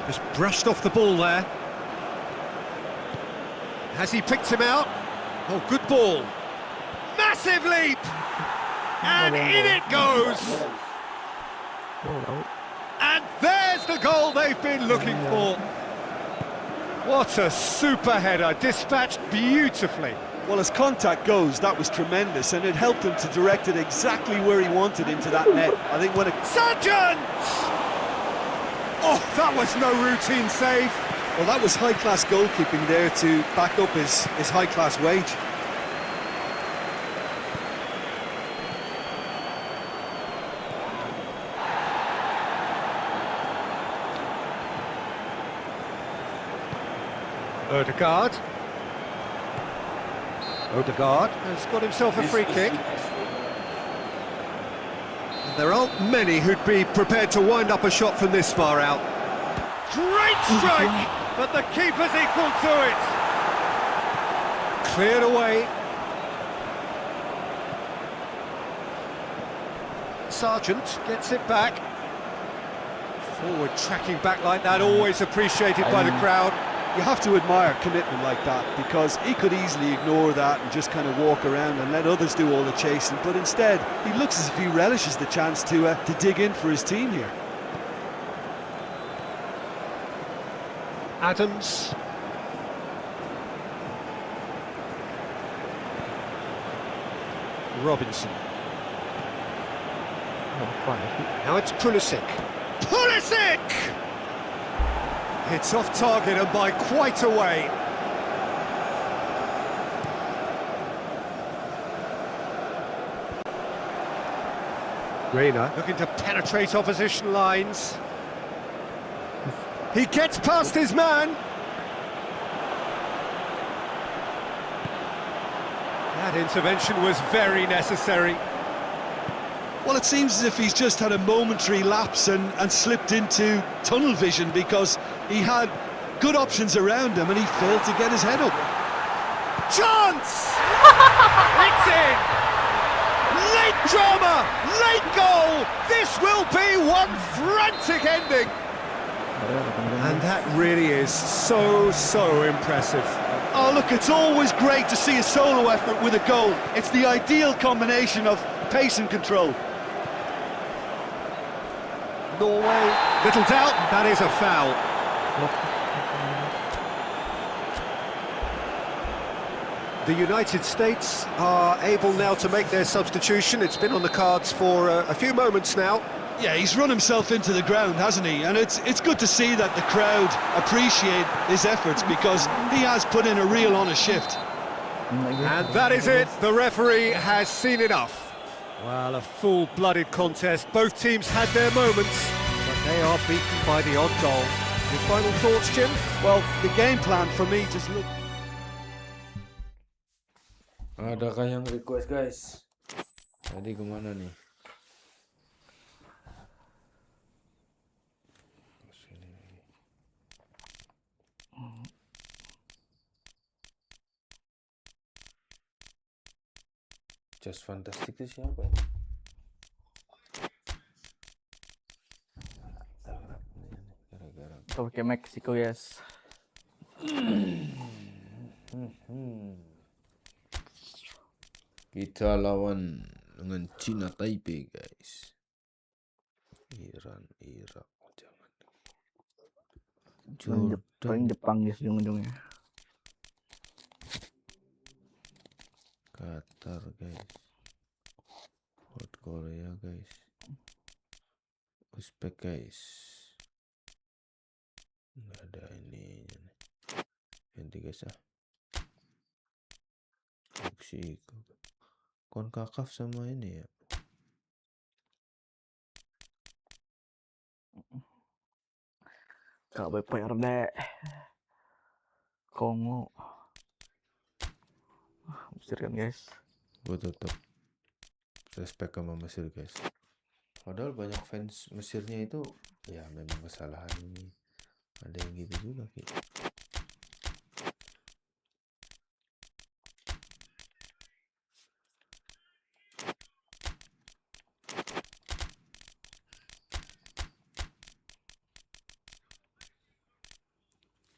Just brushed off the ball there. Has he picked him out? Oh, good ball. Massive leap! And in it goes! And there's the goal they've been looking for. What a super header, dispatched beautifully. Well, as contact goes, that was tremendous, and it helped him to direct it exactly where he wanted into that net. I think when it... Sargent! Oh, that was no routine save. Well, that was high-class goalkeeping there to back up his high-class wage. Ødegaard has got himself a free kick. And there aren't many who'd be prepared to wind up a shot from this far out. Great strike, but the keeper's equal to it. Cleared away. Sargent gets it back. Forward tracking back like that, always appreciated by the crowd. You have to admire commitment like that, because he could easily ignore that and just kind of walk around and let others do all the chasing, but instead he looks as if he relishes the chance to dig in for his team here. Adams. Robinson. Now it's Pulisic. Pulisic! It's off target and by quite a way. Reina looking to penetrate opposition lines. He gets past his man. That intervention was very necessary. Well, it seems as if he's just had a momentary lapse and slipped into tunnel vision, because he had good options around him and he failed to get his head up. Chance! It's in! Late drama! Late goal! This will be one frantic ending! And that really is so impressive. Oh, look, it's always great to see a solo effort with a goal. It's the ideal combination of pace and control. Norway, little doubt, that is a foul. The United States are able now to make their substitution. It's been on the cards for a few moments now. Yeah, he's run himself into the ground, hasn't he? And it's good to see that the crowd appreciate his efforts, because he has put in a real honest shift. And that is it. The referee has seen enough. Well, a full-blooded contest. Both teams had their moments, but they are beaten by the odd goal. Your final thoughts, Jim? Well, the game plan for me just looked... Adakah yang request, guys? Tadi kemana nih? Just Fantastic itu siapa ya? Gara-gara Kita pakai Meksiko, yes. kita lawan dengan Cina Taipei, guys. Iran, Irak, jangan. Paling Jepang guys, ujung-ujungnya. Qatar, guys. South Korea, guys. Uzbek, guys. Nggak ada ininya nih. Ganti, guys, Meksiko. Konkakaf sama ini ya. KBPRD Kongo. Mesir kan guys. Gue tetap respect sama Mesir, guys. Padahal banyak fans Mesirnya itu ya memang kesalahan ini. Ada yang gitu juga, Ki.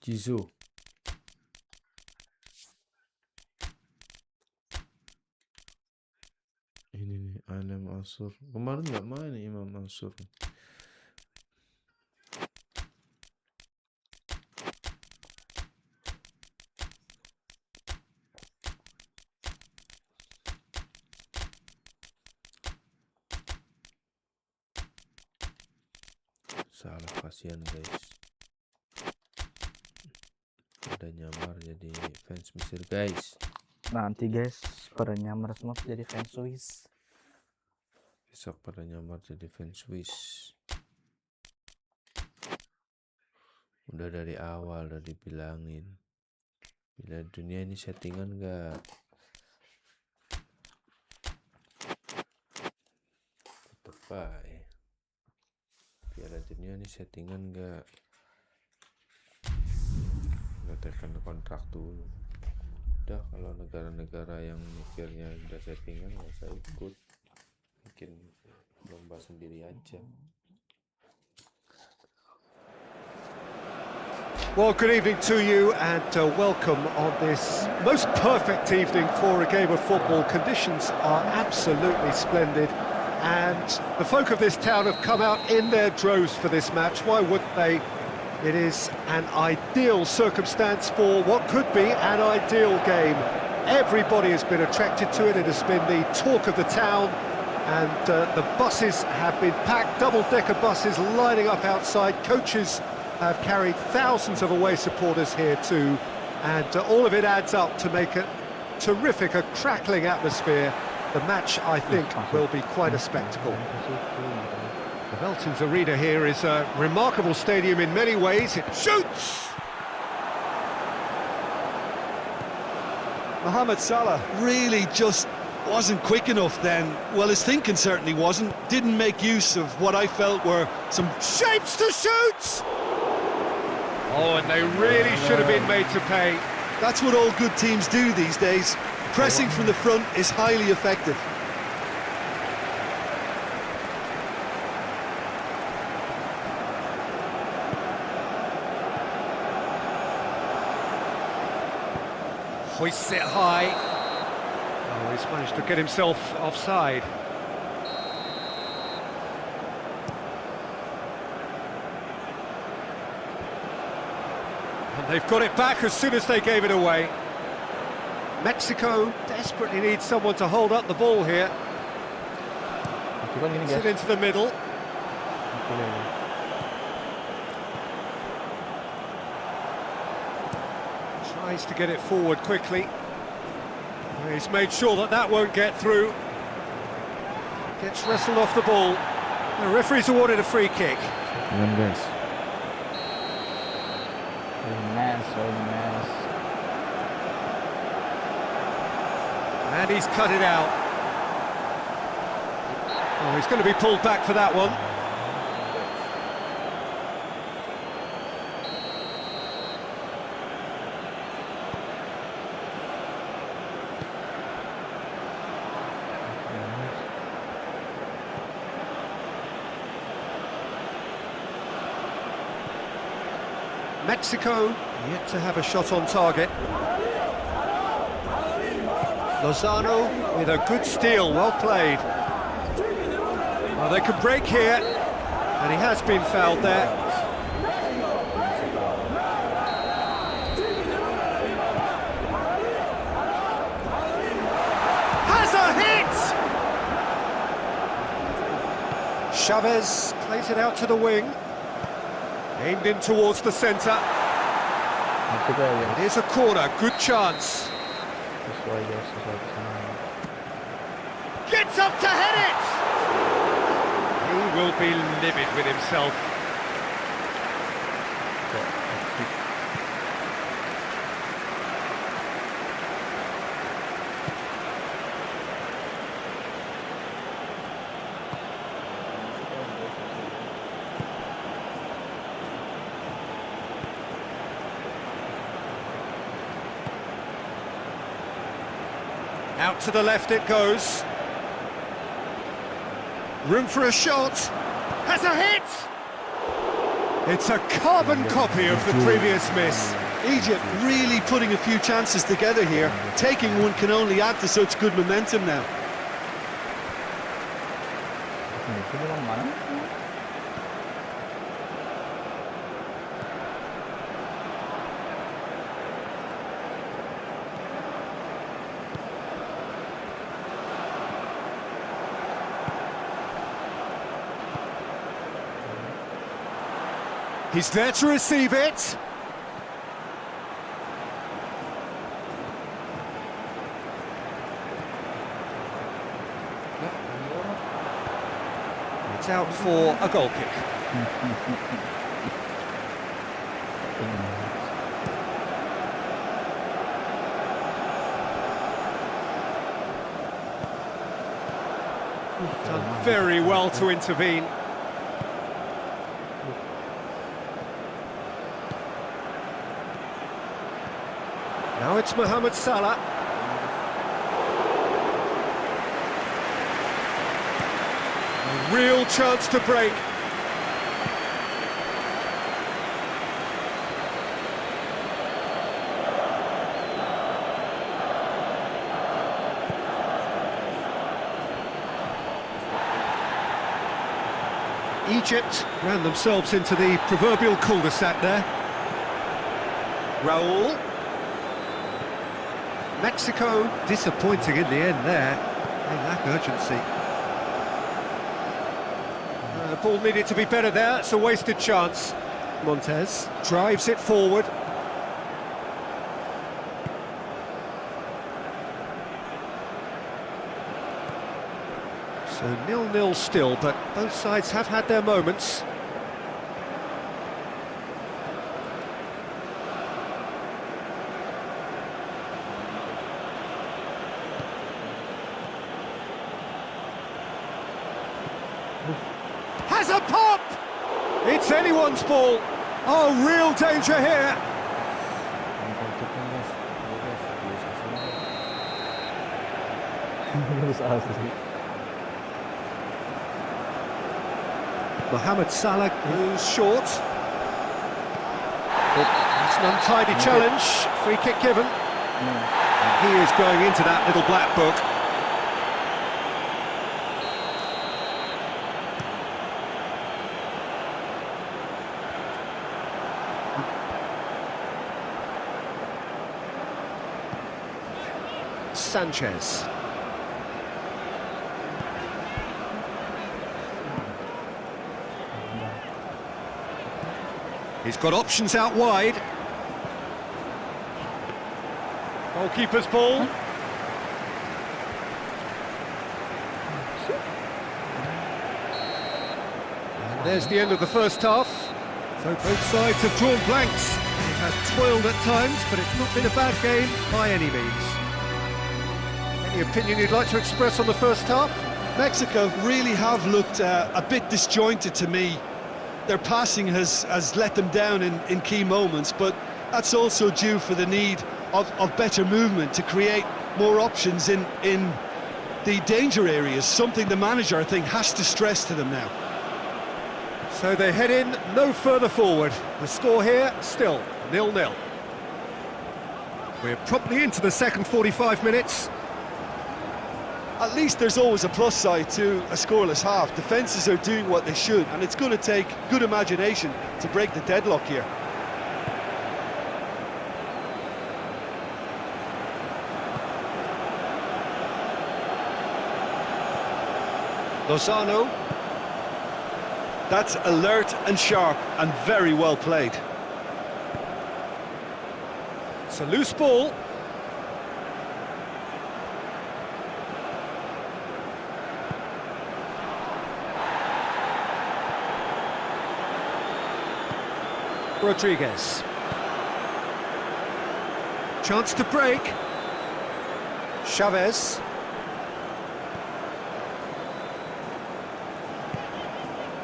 Jisoo. Ini nih, Imam Ansur. Kemarin nggak main nih Imam Ansur. Salah, kasihan, guys. Ada nyamar jadi fans Mesir, guys. Nanti guys pada nyamar semua jadi fans Swiss. Besok pada nyamar jadi fans Swiss. Udah dari awal udah dibilangin. Bila dunia ini settingan gak? Tetep aja. Piala dunia ini settingan gak? Nggak tekan kontrak dulu. Udah, kalau negara-negara yang mikirnya udah settingan nggak usah ikut, bikin lomba sendiri aja. Well, good evening to you and welcome on this most perfect evening for a game of football. Conditions are absolutely splendid and the folk of this town have come out in their droves for this match. Why wouldn't they? It is an ideal circumstance for what could be an ideal game. Everybody has been attracted to it. It has been the talk of the town, and the buses have been packed, double-decker buses lining up outside. Coaches have carried thousands of away supporters here too, and all of it adds up to make a terrific, a crackling atmosphere The match, I think, will be quite a spectacle. The Veltins Arena here is a remarkable stadium in many ways. It shoots! Mohamed Salah really just wasn't quick enough then. Well, his thinking certainly wasn't. Didn't make use of what I felt were some Shapes to shoot! Oh, and they really should have been made to pay. That's what all good teams do these days. Pressing from the front is highly effective. Hoists it high. Oh, he's managed to get himself offside. And they've got it back as soon as they gave it away. Mexico desperately needs someone to hold up the ball here. Gets it into the middle. Tries to get it forward quickly. He's made sure that that won't get through. Gets wrestled off the ball. The referee's awarded a free kick. And he's cut it out. Oh, he's going to be pulled back for that one. Mexico yet to have a shot on target. Lozano with a good steal, well played. Well, they could break here, and he has been fouled there. Has a hit! Chavez plays it out to the wing. Aimed in towards the centre. It is a corner, good chance. Gets up to head it! He will be livid with himself. Out to the left it goes. Room for a shot. Has a hit! It's a carbon copy of the previous miss. Egypt really putting a few chances together here. Taking one can only add to such good momentum now. He's there to receive it. It's out for a goal kick. Done very well to intervene. Now it's Mohamed Salah. A real chance to break. Egypt ran themselves into the proverbial cul-de-sac there. Raul. Mexico disappointing in the end there. They lack urgency. The ball needed to be better there. It's a wasted chance. Montez drives it forward. So 0-0 still, but both sides have had their moments. Has a pop! It's anyone's ball. Oh, real danger here. Berusaha sih. Mohamed Salah goes short. It's an untidy challenge. Free kick given. He is going into that little black book. Sanchez. He's got options out wide. Goalkeeper's ball. There's the end of the first half. So both sides have drawn blanks. It has toiled at times, but it's not been a bad game by any means. Any opinion you'd like to express on the first half? Mexico really have looked a bit disjointed to me. Their passing has let them down in key moments, but that's also due for the need of better movement to create more options in the danger areas, something the manager, I think, has to stress to them now. So they head in no further forward. The score here, still 0-0. We're promptly into the second 45 minutes. At least there's always a plus side to a scoreless half. Defences are doing what they should, and it's going to take good imagination to break the deadlock here. Lozano. That's alert and sharp and very well played. It's a loose ball. Rodriguez. Chance to break. Chavez.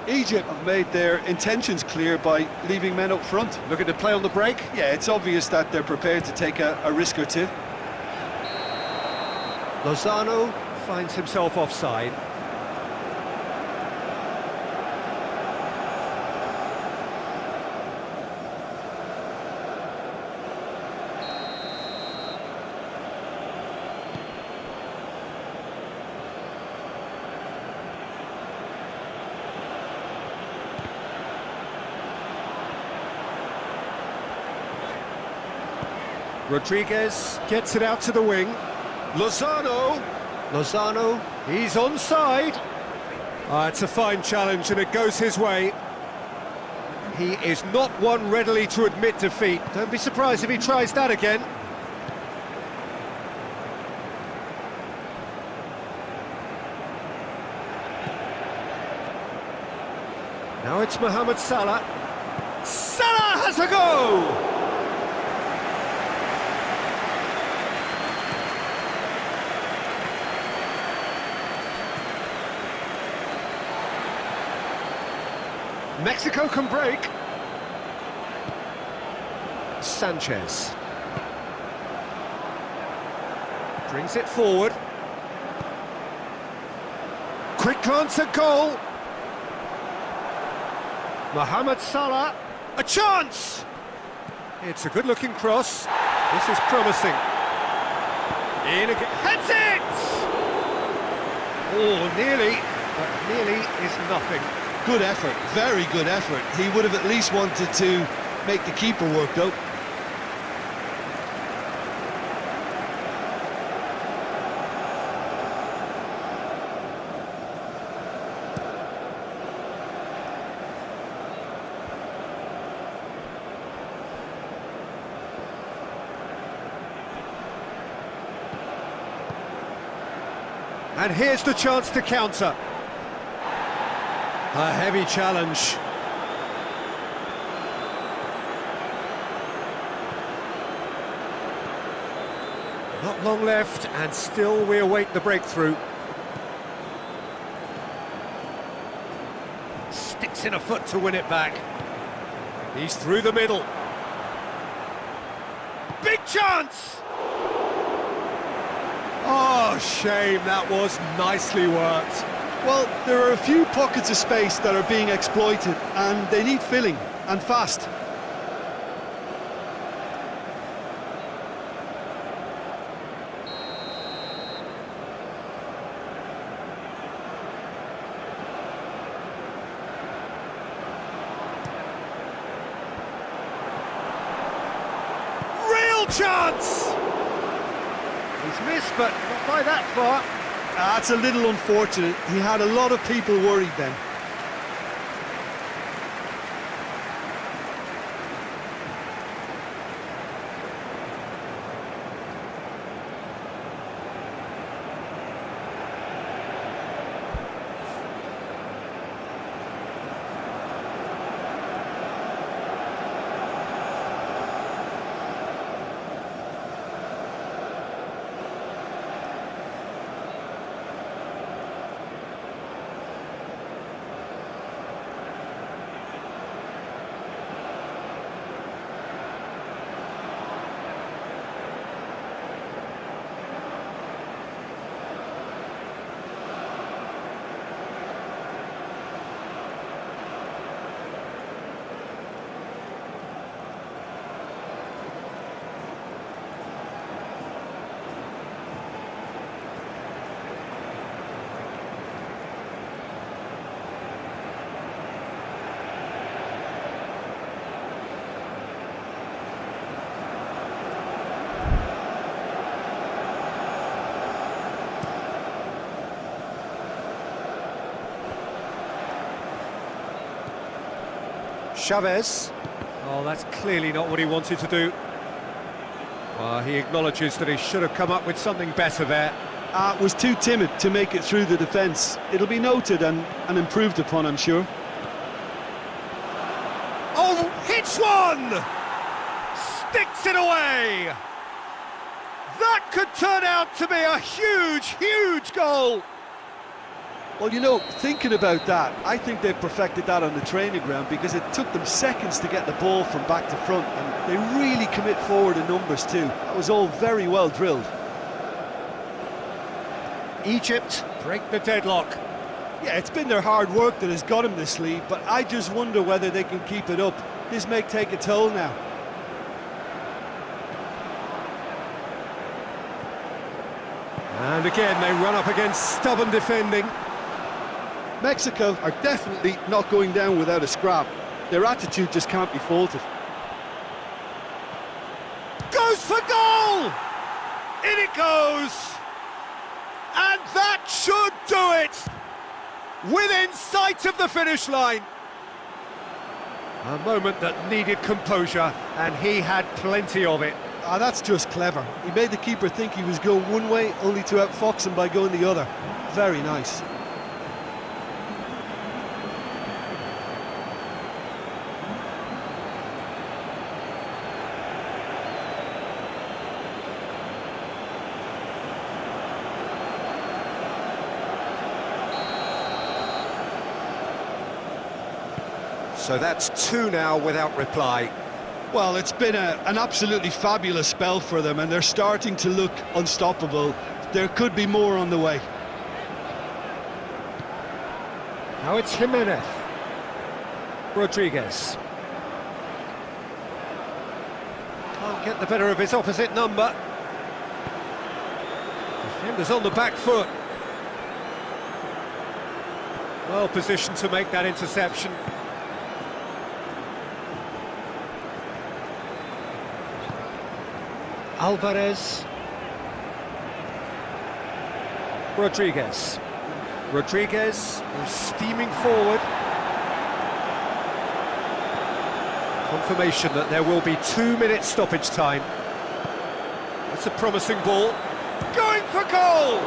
Egypt have made their intentions clear by leaving men up front. Looking to play on the break. Yeah, it's obvious that they're prepared to take a risk or two. Lozano finds himself offside. Rodriguez gets it out to the wing. Lozano. Lozano, he's onside. It's a fine challenge and it goes his way. He is not one readily to admit defeat. Don't be surprised if he tries that again. Now it's Mohamed Salah. Salah has a go! Mexico can break. Sanchez brings it forward. Quick glance at goal. Mohamed Salah, a chance! It's a good-looking cross. This is promising. In again, heads it! Oh, nearly, but nearly is nothing. Good effort, very good effort. He would have at least wanted to make the keeper work, though. And here's the chance to counter. A heavy challenge. Not long left, and still we await the breakthrough. Sticks in a foot to win it back. He's through the middle. Big chance! Oh, shame, that was nicely worked. Well, there are a few pockets of space that are being exploited, and they need filling, and fast. Real chance! He's missed, but not by that far. That's a little unfortunate. He had a lot of people worried then. Chavez. Oh, that's clearly not what he wanted to do. Well, he acknowledges that he should have come up with something better there. Was too timid to make it through the defence. It'll be noted and improved upon, I'm sure. Oh, hits one! Sticks it away! That could turn out to be a huge, huge goal! Well, you know, thinking about that, I think they've perfected that on the training ground because it took them seconds to get the ball from back to front, and they really commit forward in numbers too. That was all very well drilled. Egypt break the deadlock. Yeah, it's been their hard work that has got them this lead, but I just wonder whether they can keep it up. This may take a toll now. And again, they run up against stubborn defending. Mexico are definitely not going down without a scrap. Their attitude just can't be faulted. Goes for goal! In it goes! And that should do it! Within sight of the finish line. A moment that needed composure, and he had plenty of it. Ah, that's just clever. He made the keeper think he was going one way, only to outfox him by going the other. Very nice. So that's two now without reply. Well, it's been an absolutely fabulous spell for them, and they're starting to look unstoppable. There could be more on the way. Now it's Jimenez. Rodriguez. Can't get the better of his opposite number. Defenders on the back foot. Well positioned to make that interception. Alvarez. Rodriguez. Rodriguez is steaming forward. Confirmation that there will be 2 minutes stoppage time. That's a promising ball. Going for goal!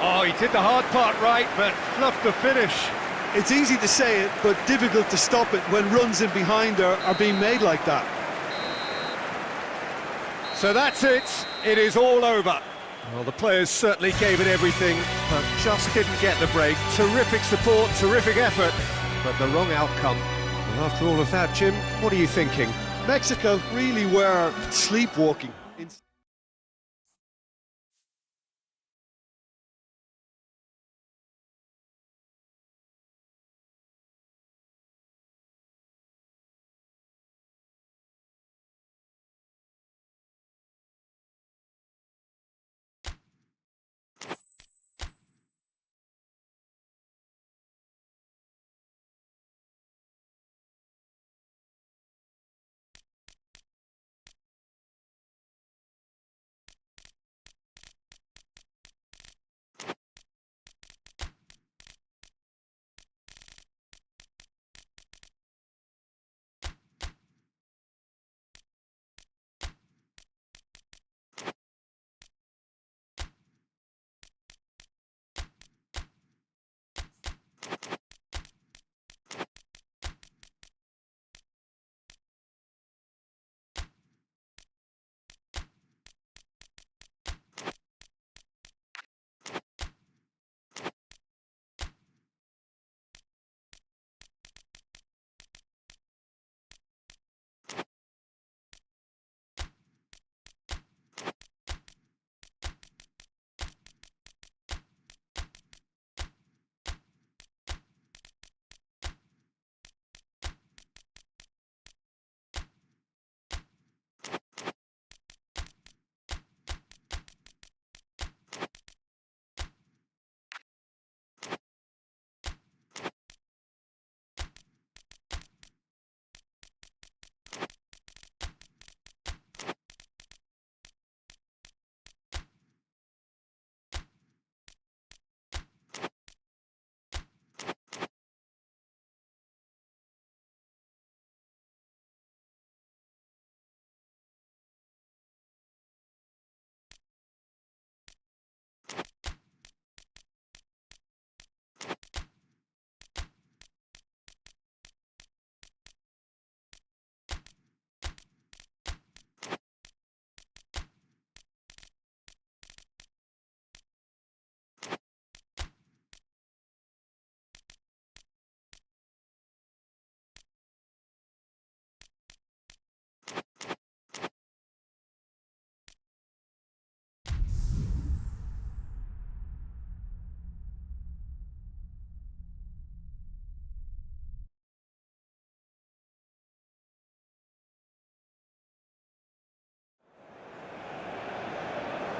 Oh, he did the hard part right, but fluffed the finish. It's easy to say it, but difficult to stop it when runs in behind are being made like that. So that's it. It is all over. Well, the players certainly gave it everything, but just didn't get the break. Terrific support, terrific effort, but the wrong outcome. And after all of that, Jim, what are you thinking? Mexico really were sleepwalking.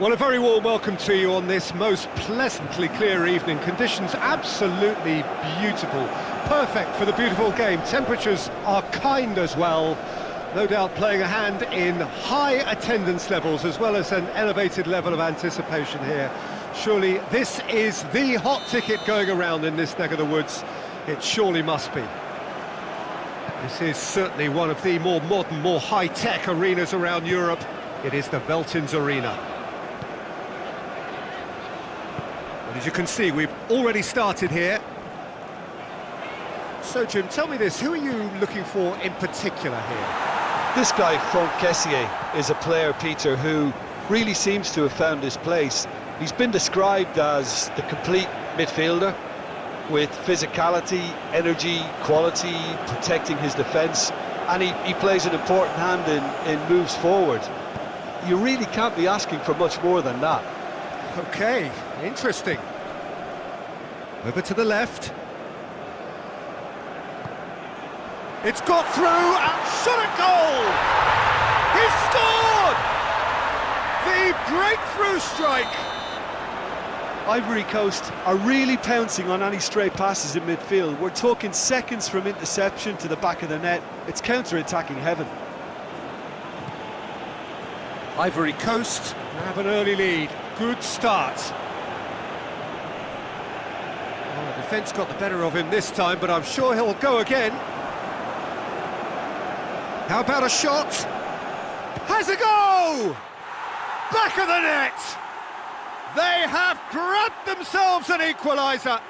Well, a very warm welcome to you on this most pleasantly clear evening. Conditions absolutely beautiful. Perfect for the beautiful game. Temperatures are kind as well. No doubt playing a hand in high attendance levels as well as an elevated level of anticipation here. Surely this is the hot ticket going around in this neck of the woods. It surely must be. This is certainly one of the more modern, more high-tech arenas around Europe. It is the Veltins Arena. And as you can see, we've already started here. So, Jim, tell me this, who are you looking for in particular here? This guy, Franck Kessié, is a player, Peter, who really seems to have found his place. He's been described as the complete midfielder, with physicality, energy, quality, protecting his defence, and he plays an important hand in moves forward. You really can't be asking for much more than that. Okay, interesting. Over to the left. It's got through and shot at goal! He scored! The breakthrough strike! Ivory Coast are really pouncing on any stray passes in midfield. We're talking seconds from interception to the back of the net. It's counter-attacking heaven. Ivory Coast have an early lead. Good start. Well, the defence got the better of him this time, but I'm sure he'll go again. How about a shot? Has a go! Back of the net! They have grabbed themselves an equaliser.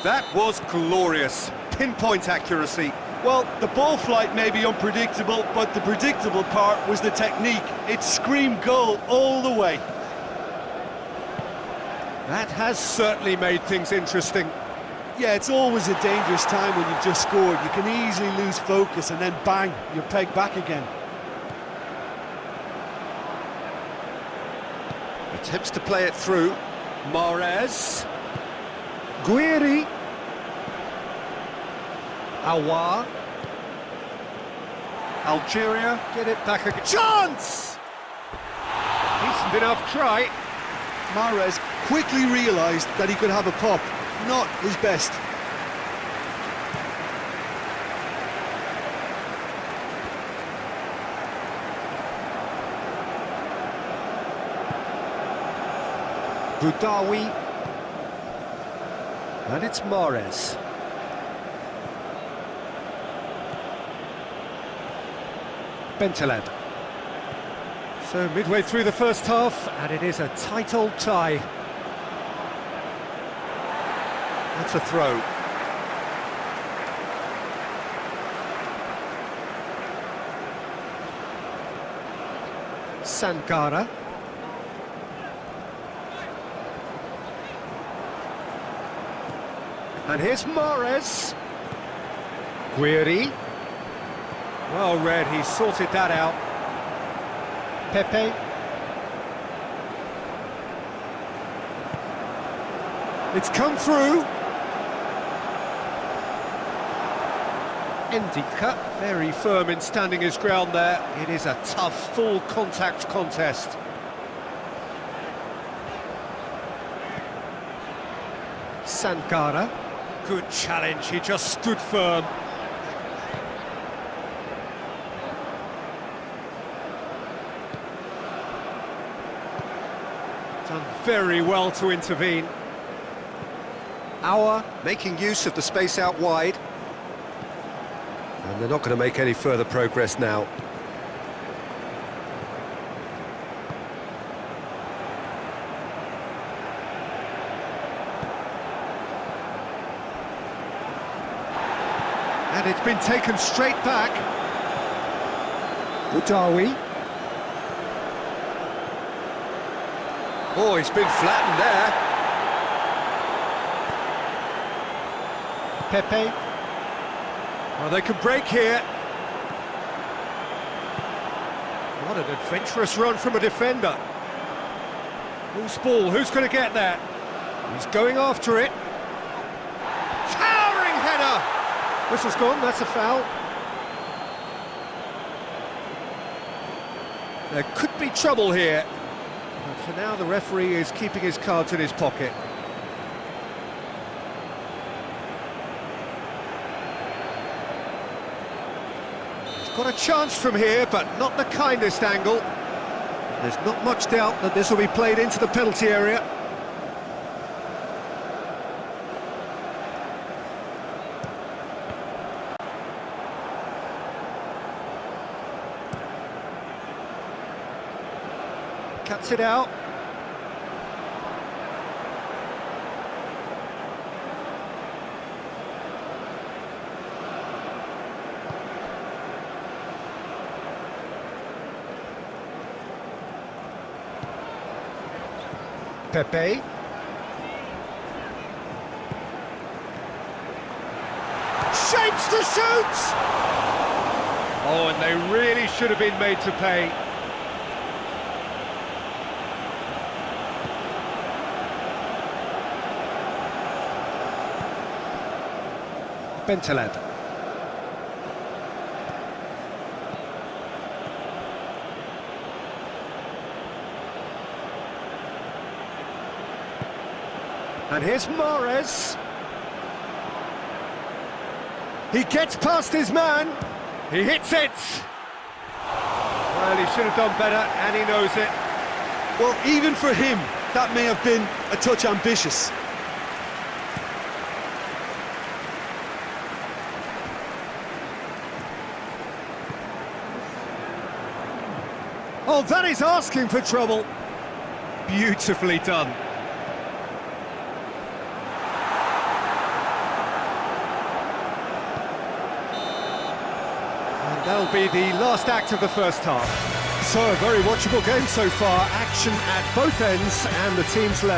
That was glorious. Pinpoint accuracy. Well, the ball flight may be unpredictable, but the predictable part was the technique. It screamed goal all the way. That has certainly made things interesting. Yeah, it's always a dangerous time when you've just scored. You can easily lose focus and then bang, you're pegged back again. Attempts to play it through. Mahrez. Guiri. Aouar. Algeria get it back again. Chance! Decent enough try. Mahrez quickly realised that he could have a pop. Not his best. Boudaoui. And it's Mahrez. Bentaleb. So midway through the first half, and it is a tight old tie. That's a throw. Sankara. And here's Mahrez. Guiri. Well read, he sorted that out. Pepe. It's come through. Endika, very firm in standing his ground there. It is a tough, full contact contest. Sankara. Good challenge, he just stood firm. Done very well to intervene. Aouar making use of the space out wide. And they're not going to make any further progress now. And it's been taken straight back. Boudaoui. Oh, he's been flattened there. Pepe. Well, they can break here. What an adventurous run from a defender. Loose ball, who's going to get that? He's going after it. Towering header! Whistle's gone, that's a foul. There could be trouble here. But for now, the referee is keeping his cards in his pocket. Got a chance from here, but not the kindest angle. There's not much doubt that this will be played into the penalty area. Cuts it out. Pepe. Shapes to shoot! Oh, and they really should have been made to pay. Bentaleb. And here's Mahrez. He gets past his man. He hits it. Well, he should have done better, and he knows it. Well, even for him, that may have been a touch ambitious. Oh, that is asking for trouble. Beautifully done. And that'll be the last act of the first half. So, a very watchable game so far. Action at both ends and the teams level.